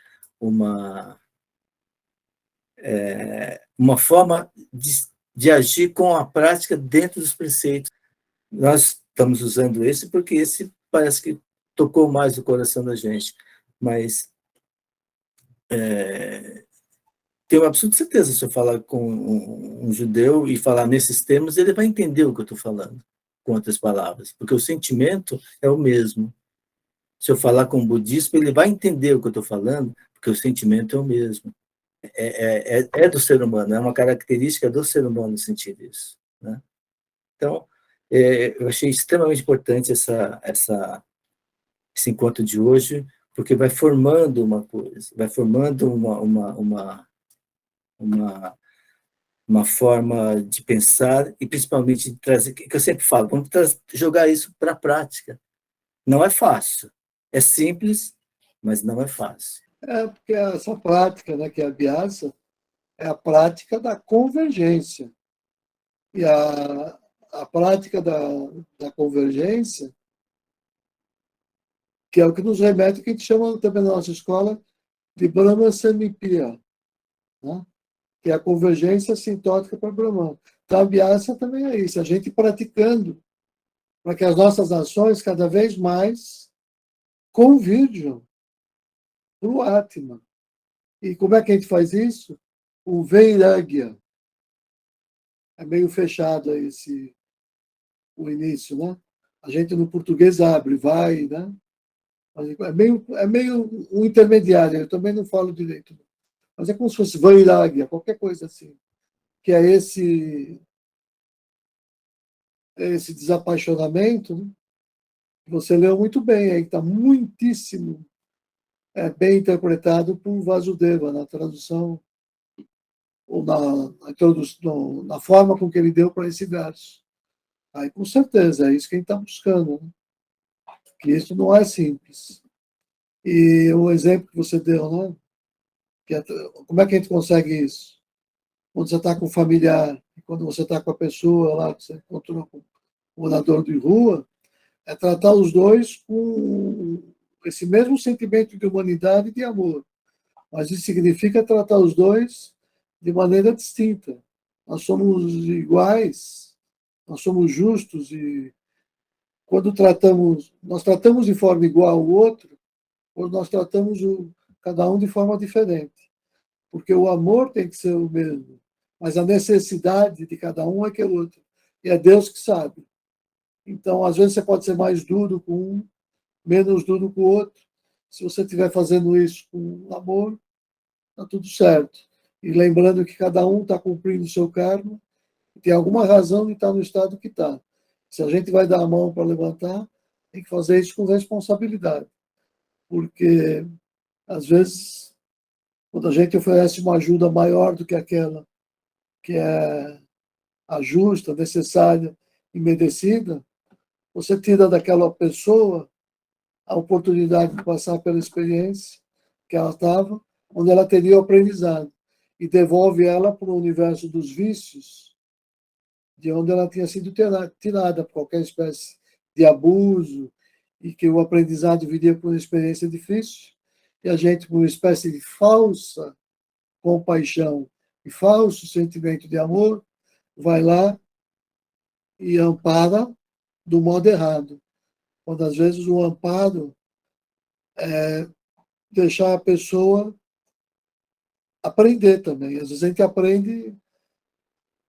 forma de agir com a prática dentro dos preceitos. Nós estamos usando esse porque esse parece que tocou mais o coração da gente, mas tenho absoluta certeza, se eu falar com um judeu e falar nesses termos, ele vai entender o que eu estou falando, com outras palavras, porque o sentimento é o mesmo. Se eu falar com um budista, ele vai entender o que eu estou falando, porque o sentimento é o mesmo. É do ser humano, é uma característica do ser humano sentir isso. Né? Então, eu achei extremamente importante esse encontro de hoje, porque vai formando uma coisa, vai formando uma, uma forma de pensar e principalmente de trazer, que eu sempre falo, vamos jogar isso para a prática. Não é fácil, é simples, mas não é fácil. Porque essa prática, né, que é a Abhyasa, é a prática da convergência. E a prática da convergência, que é o que nos remete, que a gente chama também na nossa escola de Brahma Samipya, né? Que é a convergência sintótica para Brahman. Então, a Abhyasa também é isso, a gente praticando para que as nossas ações cada vez mais convirjam para o Atma. E como é que a gente faz isso? O Vairagya. É meio fechado o início, né? A gente no português abre, vai, né? É meio um intermediário, eu também não falo direito. Mas é como se fosse Vairagya, qualquer coisa assim. Que é esse desapaixonamento, né? Você leu muito bem, aí está muitíssimo bem interpretado por Vasudeva na tradução ou na forma com que ele deu para esse verso. Aí, com certeza, é isso que a gente está buscando, né? Que isso não é simples. E o exemplo que você deu, né? Como é que a gente consegue isso? Quando você está com o familiar, quando você está com a pessoa lá, que você encontrou com o morador de rua, é tratar os dois com esse mesmo sentimento de humanidade e de amor. Mas isso significa tratar os dois de maneira distinta. Nós somos iguais, nós somos justos e quando nós tratamos de forma igual o outro, ou nós tratamos cada um de forma diferente. Porque o amor tem que ser o mesmo, mas a necessidade de cada um é que é outro. E é Deus que sabe. Então, às vezes, você pode ser mais duro com um, menos duro com o outro. Se você estiver fazendo isso com amor, está tudo certo. E lembrando que cada um está cumprindo o seu karma, tem alguma razão de estar no estado que está. Se a gente vai dar a mão para levantar, tem que fazer isso com responsabilidade. Porque, às vezes, quando a gente oferece uma ajuda maior do que aquela que é a justa, necessária e merecida, você tira daquela pessoa a oportunidade de passar pela experiência que ela estava, onde ela teria o aprendizado, e devolve ela para o universo dos vícios, de onde ela tinha sido tirada por qualquer espécie de abuso, e que o aprendizado viria por uma experiência difícil, e a gente, por uma espécie de falsa compaixão e falso sentimento de amor, vai lá e ampara do modo errado. Quando às vezes o amparo é deixar a pessoa aprender também. Às vezes a gente aprende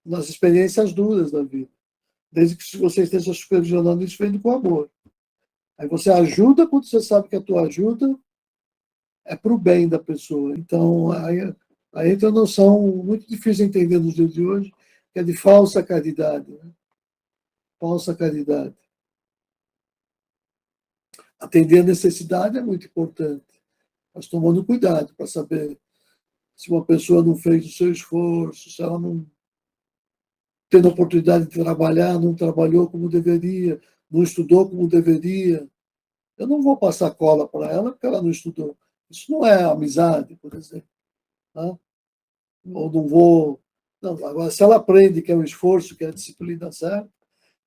nas experiências duras da vida. Desde que você esteja supervisionando isso, vendo com amor. Aí você ajuda quando você sabe que a tua ajuda é para o bem da pessoa. Então, aí entra uma noção muito difícil de entender nos dias de hoje, que é de falsa caridade. Né? Falsa caridade. Atender a necessidade é muito importante, mas tomando cuidado para saber se uma pessoa não fez o seu esforço, se ela não tendo a oportunidade de trabalhar, não trabalhou como deveria, não estudou como deveria. Eu não vou passar cola para ela porque ela não estudou. Isso não é amizade, por exemplo. Né? Ou não vou. Não, agora, se ela aprende que é um esforço, que é a disciplina certa,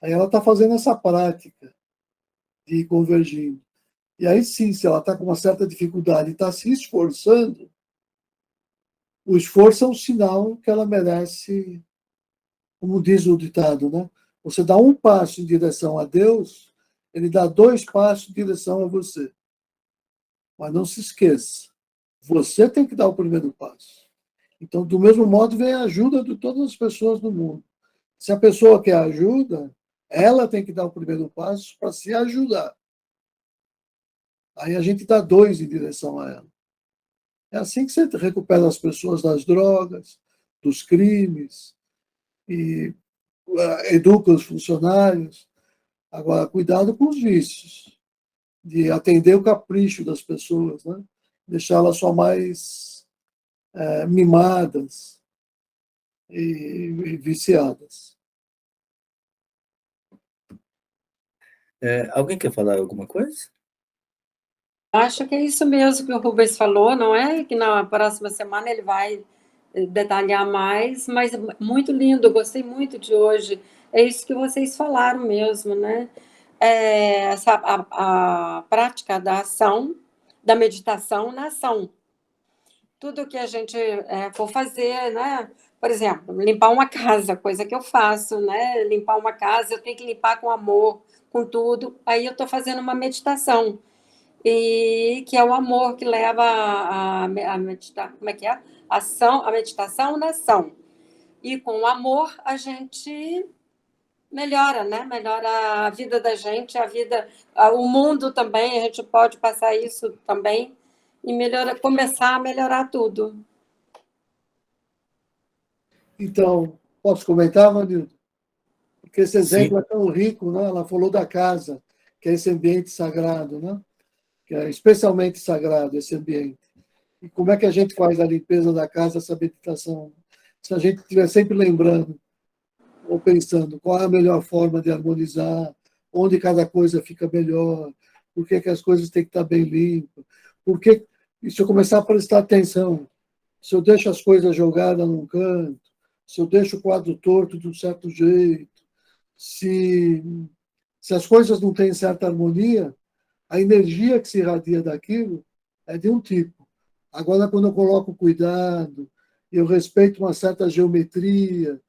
aí ela está fazendo essa prática de ir convergindo. E aí sim, se ela está com uma certa dificuldade e está se esforçando, o esforço é um sinal que ela merece, como diz o ditado, né? Você dá um passo em direção a Deus, ele dá 2 passos em direção a você. Mas não se esqueça, você tem que dar o primeiro passo. Então, do mesmo modo, vem a ajuda de todas as pessoas do mundo. Se a pessoa quer ajuda, ela tem que dar o primeiro passo para se ajudar. Aí a gente dá 2 em direção a ela. É assim que você recupera as pessoas das drogas, dos crimes, e educa os funcionários. Agora, cuidado com os vícios, de atender o capricho das pessoas, né? Deixá-las só mais mimadas e viciadas. Alguém quer falar alguma coisa? Acho que é isso mesmo que o Rubens falou, não é? Que na próxima semana ele vai detalhar mais, mas muito lindo, gostei muito de hoje. É isso que vocês falaram mesmo, né? A prática da ação, da meditação na ação. Tudo que a gente for fazer, né? Por exemplo, limpar uma casa, coisa que eu faço, né? Limpar uma casa, eu tenho que limpar com amor, com tudo. Aí eu estou fazendo uma meditação e que é o amor que leva a meditar, como é que é? Ação, a meditação na ação. E com o amor a gente melhora, né? Melhora a vida da gente, a vida, o mundo também, a gente pode passar isso também e começar a melhorar tudo. Então, posso comentar, Manildo? Porque esse exemplo Sim. é tão rico, né? Ela falou da casa, que é esse ambiente sagrado, né? Que é especialmente sagrado esse ambiente. E como é que a gente faz a limpeza da casa, essa meditação? Se a gente estiver sempre lembrando ou pensando qual é a melhor forma de harmonizar, onde cada coisa fica melhor, por que as coisas têm que estar bem limpas, porque e se eu começar a prestar atenção, se eu deixo as coisas jogadas num canto, se eu deixo o quadro torto de um certo jeito, se, se as coisas não têm certa harmonia, a energia que se irradia daquilo é de um tipo. Agora, quando eu coloco cuidado, eu respeito uma certa geometria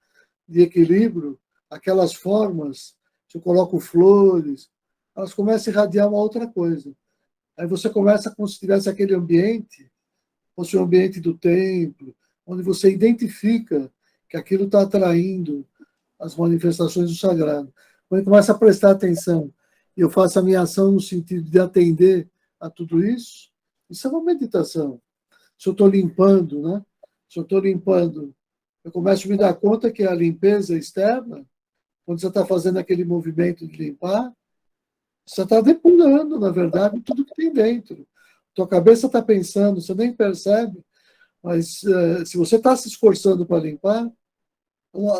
de equilíbrio, aquelas formas, se eu coloco flores, elas começam a irradiar uma outra coisa. Aí você começa como se tivesse aquele ambiente, fosse o ambiente do templo, onde você identifica que aquilo está atraindo as manifestações do sagrado. Quando começa a prestar atenção e eu faço a minha ação no sentido de atender a tudo isso, isso é uma meditação. Se eu estou limpando, né? Se eu estou limpando, eu começo a me dar conta que a limpeza externa, quando você está fazendo aquele movimento de limpar, você está depurando, na verdade, tudo que tem dentro. Tua cabeça está pensando, você nem percebe, mas se você está se esforçando para limpar,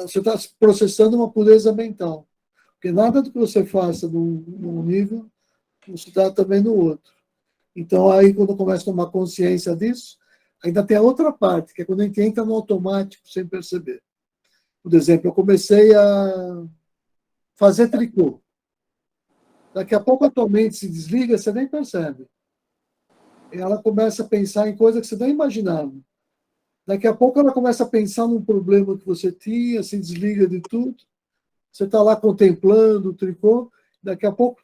você está processando uma pureza mental. Porque nada do que você faça num nível, você dá também no outro. Então, aí, quando começa a tomar consciência disso, ainda tem a outra parte, que é quando a gente entra no automático sem perceber. Por exemplo, eu comecei a fazer tricô. Daqui a pouco a tua mente se desliga, você nem percebe. E ela começa a pensar em coisas que você nem imaginava. Daqui a pouco ela começa a pensar num problema que você tinha, se desliga de tudo. Você está lá contemplando o tricô, daqui a pouco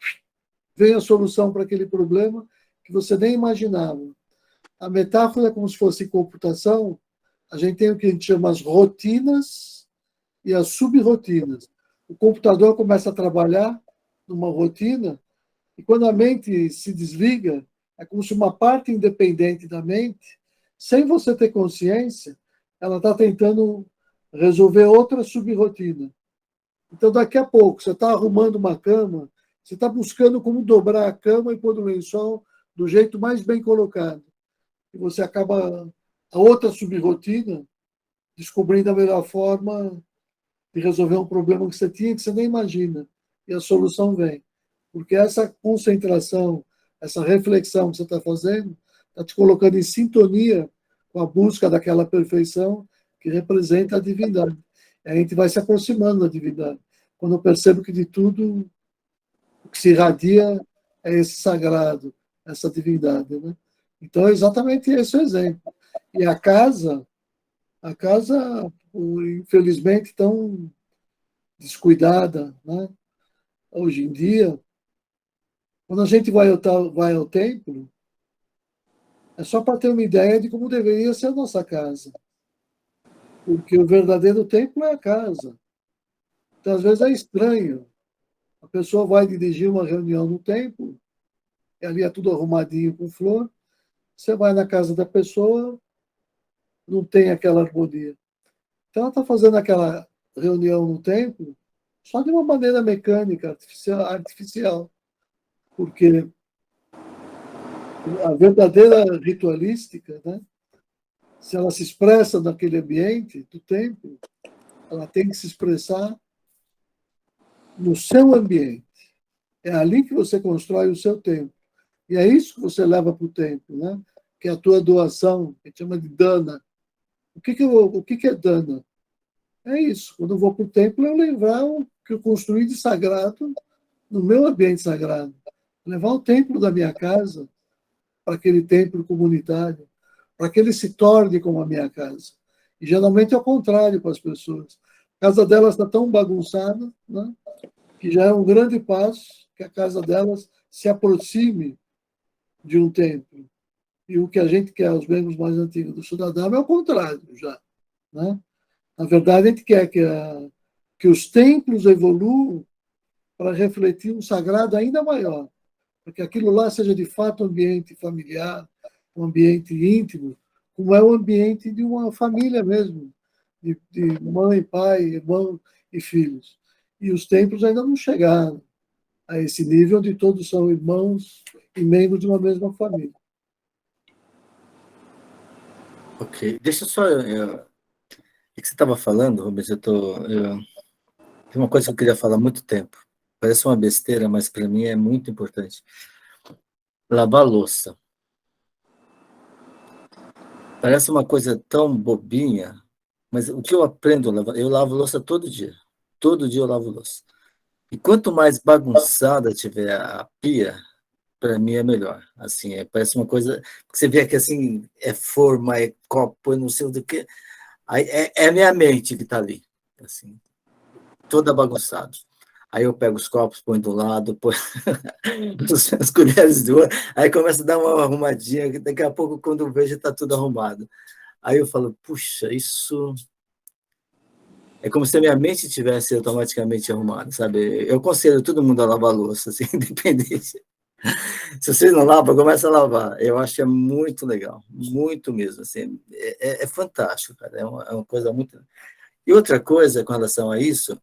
vem a solução para aquele problema que você nem imaginava. A metáfora é como se fosse computação. A gente tem o que a gente chama as rotinas e as subrrotinas. O computador começa a trabalhar numa rotina e quando a mente se desliga, é como se uma parte independente da mente, sem você ter consciência, ela está tentando resolver outra subrrotina. Então, daqui a pouco, você está arrumando uma cama, você está buscando como dobrar a cama e pôr no lençol do jeito mais bem colocado. E você acaba, a outra subrrotina, descobrindo a melhor forma de resolver um problema que você tinha, que você nem imagina. E a solução vem. Porque essa concentração, essa reflexão que você está fazendo, está te colocando em sintonia com a busca daquela perfeição que representa a divindade. E a gente vai se aproximando da divindade. Quando eu percebo que de tudo o que se irradia é esse sagrado, essa divindade, né? Então, é exatamente esse o exemplo. E a casa, infelizmente, tão descuidada, né? Hoje em dia, quando a gente vai ao templo, é só para ter uma ideia de como deveria ser a nossa casa. Porque o verdadeiro templo é a casa. Então, às vezes, é estranho. A pessoa vai dirigir uma reunião no templo, e ali é tudo arrumadinho com flor. Você vai na casa da pessoa, não tem aquela harmonia. Então, ela está fazendo aquela reunião no templo só de uma maneira mecânica, artificial. Porque a verdadeira ritualística, né, se ela se expressa naquele ambiente do templo, ela tem que se expressar no seu ambiente. É ali que você constrói o seu templo. E é isso que você leva para o templo, né? Que é a tua doação, que a gente chama de dana. O que é dana? É isso. Quando eu vou para o templo, eu levar o que eu construí de sagrado no meu ambiente sagrado. Levar o templo da minha casa para aquele templo comunitário, para que ele se torne como a minha casa. E geralmente é o contrário para as pessoas. A casa delas está tão bagunçada, né, que já é um grande passo que a casa delas se aproxime de um templo. E o que a gente quer, os membros mais antigos do Cidadão, é o contrário já. Né? Na verdade, a gente quer que os templos evoluam para refletir um sagrado ainda maior, para que aquilo lá seja de fato um ambiente familiar, um ambiente íntimo, como é o ambiente de uma família mesmo, de mãe, pai, irmão e filhos. E os templos ainda não chegaram a esse nível onde todos são irmãos e membros de uma mesma família. Ok, deixa eu só... O que você estava falando, Rubens? Tem uma coisa que eu queria falar há muito tempo. Parece uma besteira, mas para mim é muito importante. Lavar louça. Parece uma coisa tão bobinha, mas o que eu aprendo, eu lavo louça todo dia. Todo dia eu lavo louça. E quanto mais bagunçada tiver a pia, para mim é melhor. Assim, parece uma coisa que você vê que assim é forma, é copo, não sei do que. Aí é a minha mente que está ali, assim, toda bagunçada. Aí eu pego os copos, põe do lado, põe as colheres do outro, aí começa a dar uma arrumadinha, que daqui a pouco, quando eu vejo, está tudo arrumado. Aí eu falo, puxa, isso... É como se a minha mente tivesse automaticamente arrumada, sabe? Eu aconselho todo mundo a lavar a louça, assim, independente. Se vocês não lavam, começa a lavar. Eu acho que é muito legal, muito mesmo, assim. É fantástico, cara, é uma coisa muito... E outra coisa com relação a isso,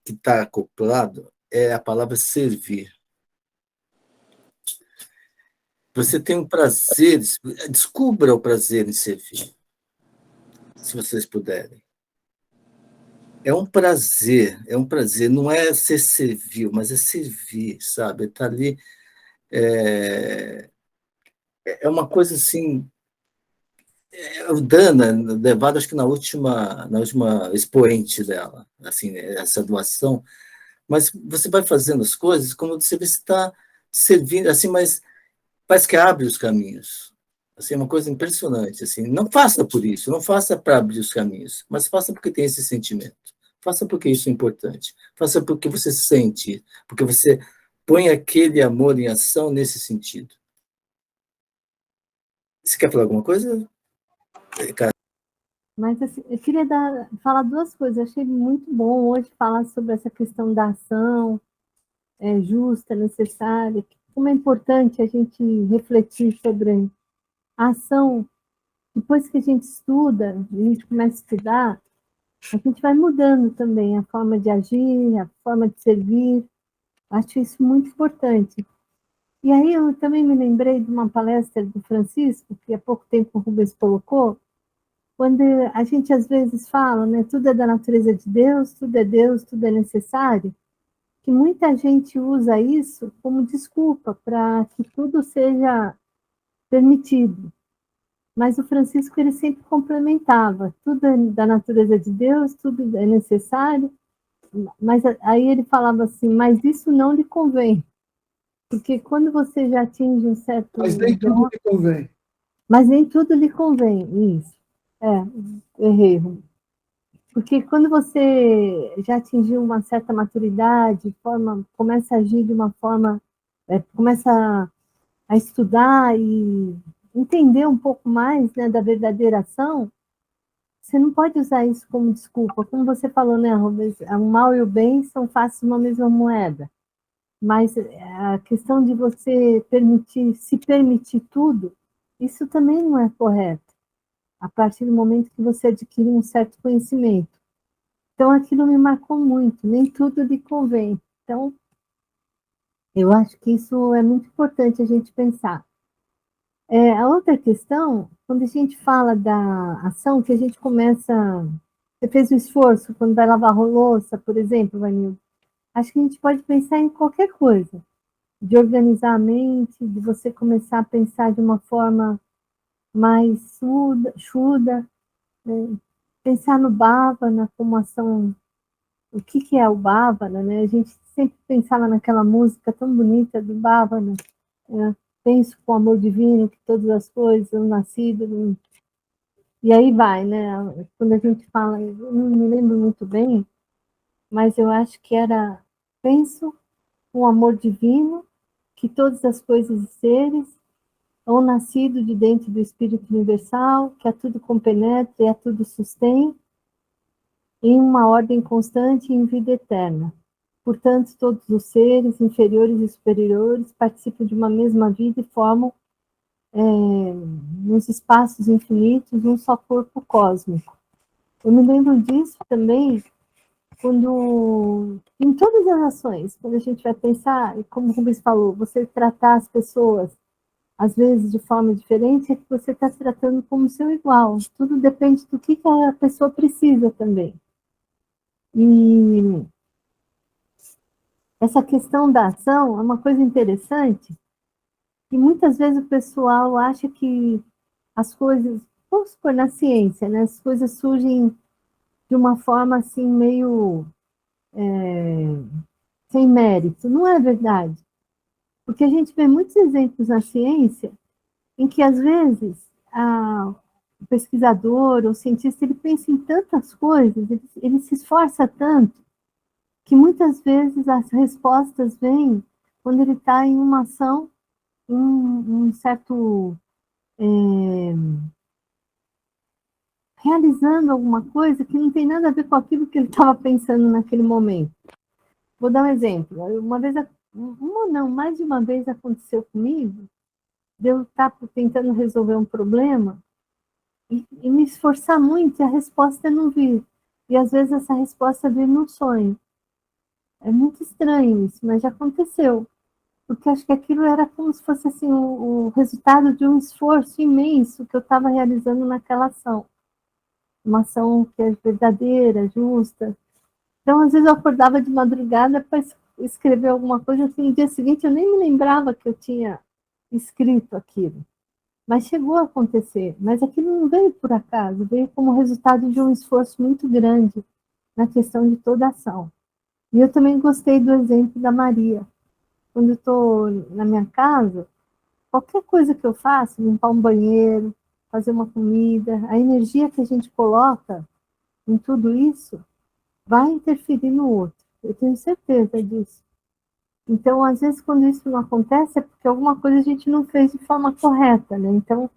que está acoplado, é a palavra servir. Você tem um prazer, descubra o prazer em servir, se vocês puderem. É um prazer, não é ser servil, mas é servir, sabe? Está ali, é uma coisa assim, o Dana, levado acho que na última expoente dela, assim, essa doação, mas você vai fazendo as coisas como você está servindo, assim, mas parece que abre os caminhos. Assim, é uma coisa impressionante. Assim. Não faça por isso, não faça para abrir os caminhos, mas faça porque tem esse sentimento. Faça porque isso é importante. Faça porque você sente, porque você põe aquele amor em ação nesse sentido. Você quer falar alguma coisa, cara? Mas assim, eu queria falar duas coisas. Eu achei muito bom hoje falar sobre essa questão da ação justa, necessária. Como é importante a gente refletir sobre a ação. Depois que a gente estuda, a gente começa a estudar, a gente vai mudando também a forma de agir, a forma de servir. Acho isso muito importante. E aí eu também me lembrei de uma palestra do Francisco, que há pouco tempo o Rubens colocou, quando a gente às vezes fala, né, tudo é da natureza de Deus, tudo é necessário, que muita gente usa isso como desculpa para que tudo seja permitido. Mas o Francisco ele sempre complementava, tudo é da natureza de Deus, tudo é necessário, mas aí ele falava assim, mas isso não lhe convém, porque quando você já atinge um certo... Mas nem tudo lhe convém. Mas nem tudo lhe convém, isso. Errei. Porque quando você já atingiu uma certa maturidade, começa a agir de uma forma, começa a estudar e entender um pouco mais, né, da verdadeira ação, você não pode usar isso como desculpa. Como você falou, né, Rubens, o mal e o bem são faces de uma mesma moeda. Mas a questão de você se permitir tudo, isso também não é correto, a partir do momento que você adquire um certo conhecimento. Então, aquilo me marcou muito, nem tudo lhe convém. Então, eu acho que isso é muito importante a gente pensar. A outra questão, quando a gente fala da ação, que a gente começa... Você fez um esforço quando vai lavar a louça, por exemplo, Vanildo. Acho que a gente pode pensar em qualquer coisa. De organizar a mente, de você começar a pensar de uma forma mais chuda, pensar no Bhavana como ação. O que é o Bhavana, né? A gente sempre pensava naquela música tão bonita do Bhavana, penso com amor divino que todas as coisas são nascidas, e aí vai, né? Quando a gente fala, eu não me lembro muito bem, mas eu acho que era, penso com amor divino que todas as coisas e seres ou nascido de dentro do Espírito Universal, que a tudo compenetra e a tudo sustém, em uma ordem constante e em vida eterna. Portanto, todos os seres, inferiores e superiores, participam de uma mesma vida e formam, nos espaços infinitos, um só corpo cósmico. Eu me lembro disso também, quando, em todas as ações, quando a gente vai pensar, e como o Rubens falou, você tratar as pessoas às vezes de forma diferente, é que você está tratando como seu igual. Tudo depende do que a pessoa precisa também. E essa questão da ação é uma coisa interessante, que muitas vezes o pessoal acha que as coisas, vamos supor, na ciência, né, as coisas surgem de uma forma assim meio sem mérito. Não é verdade. Porque a gente vê muitos exemplos na ciência em que, às vezes, o pesquisador, o cientista, ele pensa em tantas coisas, ele se esforça tanto, que muitas vezes as respostas vêm quando ele está em uma ação, em um certo... realizando alguma coisa que não tem nada a ver com aquilo que ele estava pensando naquele momento. Vou dar um exemplo. Mais de uma vez aconteceu comigo, de eu estar tentando resolver um problema e me esforçar muito e a resposta não vir. E às vezes essa resposta vir num sonho. É muito estranho isso, mas já aconteceu. Porque acho que aquilo era como se fosse assim, o resultado de um esforço imenso que eu estava realizando naquela ação. Uma ação que é verdadeira, justa. Então, às vezes eu acordava de madrugada para escrever alguma coisa, assim, no dia seguinte eu nem me lembrava que eu tinha escrito aquilo. Mas chegou a acontecer. Mas aquilo não veio por acaso, veio como resultado de um esforço muito grande na questão de toda a ação. E eu também gostei do exemplo da Maria. Quando eu estou na minha casa, qualquer coisa que eu faço, limpar um banheiro, fazer uma comida, a energia que a gente coloca em tudo isso vai interferir no outro. Eu tenho certeza disso. Então, às vezes, quando isso não acontece, é porque alguma coisa a gente não fez de forma correta, né? Então,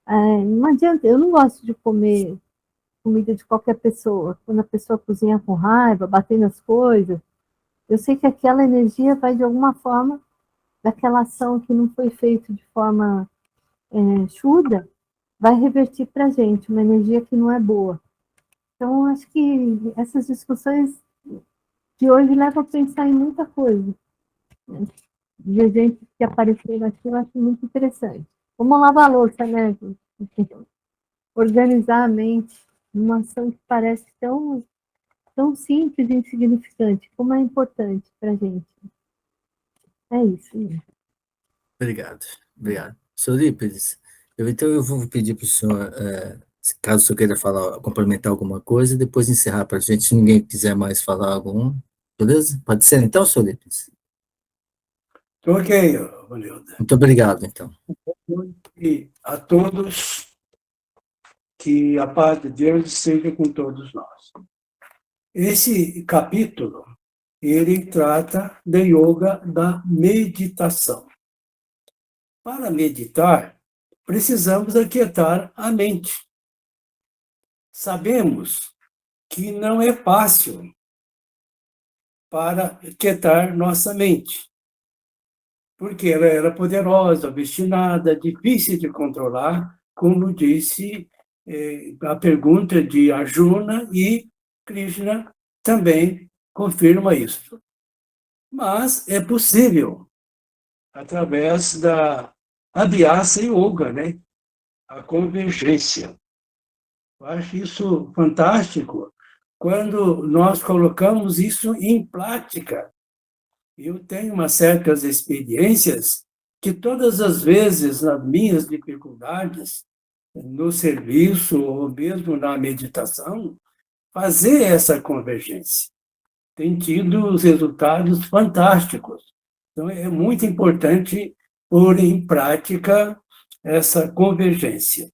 não adianta, eu não gosto de comer comida de qualquer pessoa. Quando a pessoa cozinha com raiva, batendo as coisas, eu sei que aquela energia vai, de alguma forma, daquela ação que não foi feita de forma chuda, vai revertir para a gente, uma energia que não é boa. Então, acho que essas discussões de hoje levam a pensar em muita coisa. De exemplos que apareceram aqui, eu acho muito interessante. Como lavar a louça, né? Organizar a mente numa ação que parece tão simples e insignificante, como é importante para a gente. É isso. Obrigado. Senhor Lípides, então eu vou pedir para o senhor, caso o senhor queira falar, complementar alguma coisa, e depois encerrar para a gente, se ninguém quiser mais falar algum, beleza? Pode ser então, senhor Lípides? Ok, Vanilda. Muito obrigado, então. E a todos, que a paz de Deus seja com todos nós. Esse capítulo, ele trata da yoga da meditação. Para meditar, precisamos aquietar a mente. Sabemos que não é fácil para aquietar nossa mente, porque ela era poderosa, obstinada, difícil de controlar, como disse a pergunta de Arjuna, e Krishna também confirma isso. Mas é possível, através da Abhyasa Yoga, né? A convergência. Eu acho isso fantástico quando nós colocamos isso em prática. Eu tenho umas certas experiências que todas as vezes, nas minhas dificuldades, no serviço ou mesmo na meditação, fazer essa convergência. Tem tido os resultados fantásticos. Então, é muito importante pôr em prática essa convergência.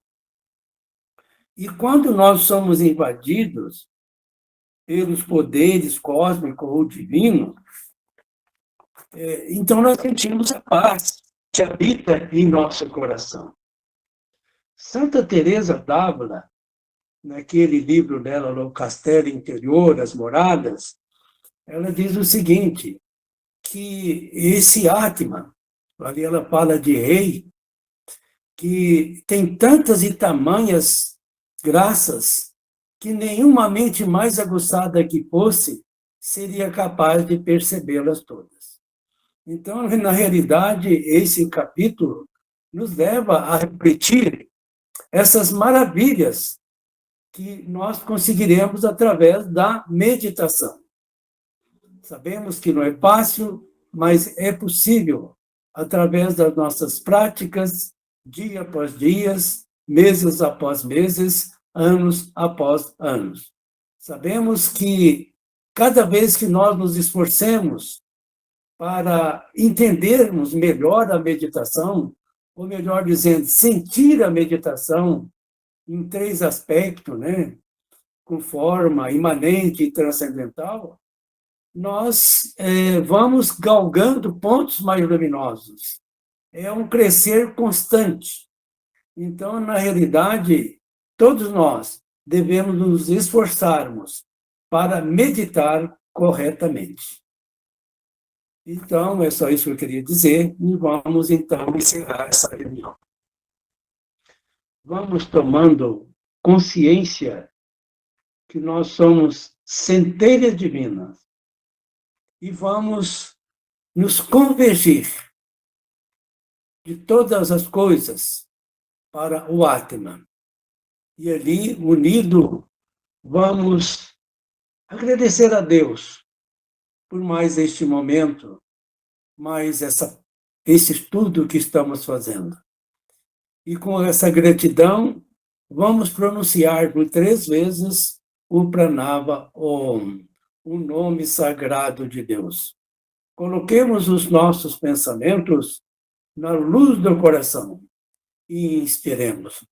E quando nós somos invadidos pelos poderes cósmicos ou divinos, então nós sentimos a paz que habita em nosso coração. Santa Teresa d'Ávila, naquele livro dela, O Castelo Interior, As Moradas, ela diz o seguinte, que esse Atman, ali ela fala de rei, que tem tantas e tamanhas graças que nenhuma mente mais aguçada que fosse seria capaz de percebê-las todas. Então, na realidade, esse capítulo nos leva a refletir essas maravilhas que nós conseguiremos através da meditação. Sabemos que não é fácil, mas é possível através das nossas práticas, dia após dias, meses após meses, anos após anos. Sabemos que cada vez que nós nos esforcemos para entendermos melhor a meditação, ou melhor dizendo, sentir a meditação em 3 aspectos, né? Com forma, imanente e transcendental, nós vamos galgando pontos mais luminosos. É um crescer constante. Então, na realidade, todos nós devemos nos esforçarmos para meditar corretamente. Então, é só isso que eu queria dizer, e vamos, então, encerrar essa reunião. Vamos tomando consciência que nós somos centelhas divinas e vamos nos convergir de todas as coisas para o Atman. E ali, unido, vamos agradecer a Deus por mais este momento, mais esse estudo que estamos fazendo. E com essa gratidão, vamos pronunciar por 3 vezes o Pranava Om, o nome sagrado de Deus. Coloquemos os nossos pensamentos na luz do coração e inspiremos.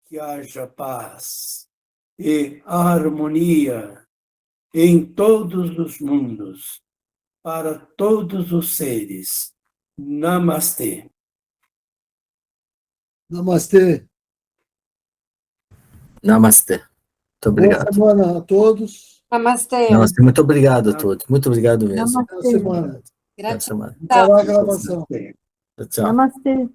Que haja paz e harmonia em todos os mundos, para todos os seres. Namastê. Namastê. Namastê. Muito obrigado. Boa semana a todos. Namastê. Namastê. Muito obrigado a todos. Muito obrigado mesmo. Namastê. Boa semana. Boa semana. Encerrar a gravação. Tchau. Namastê.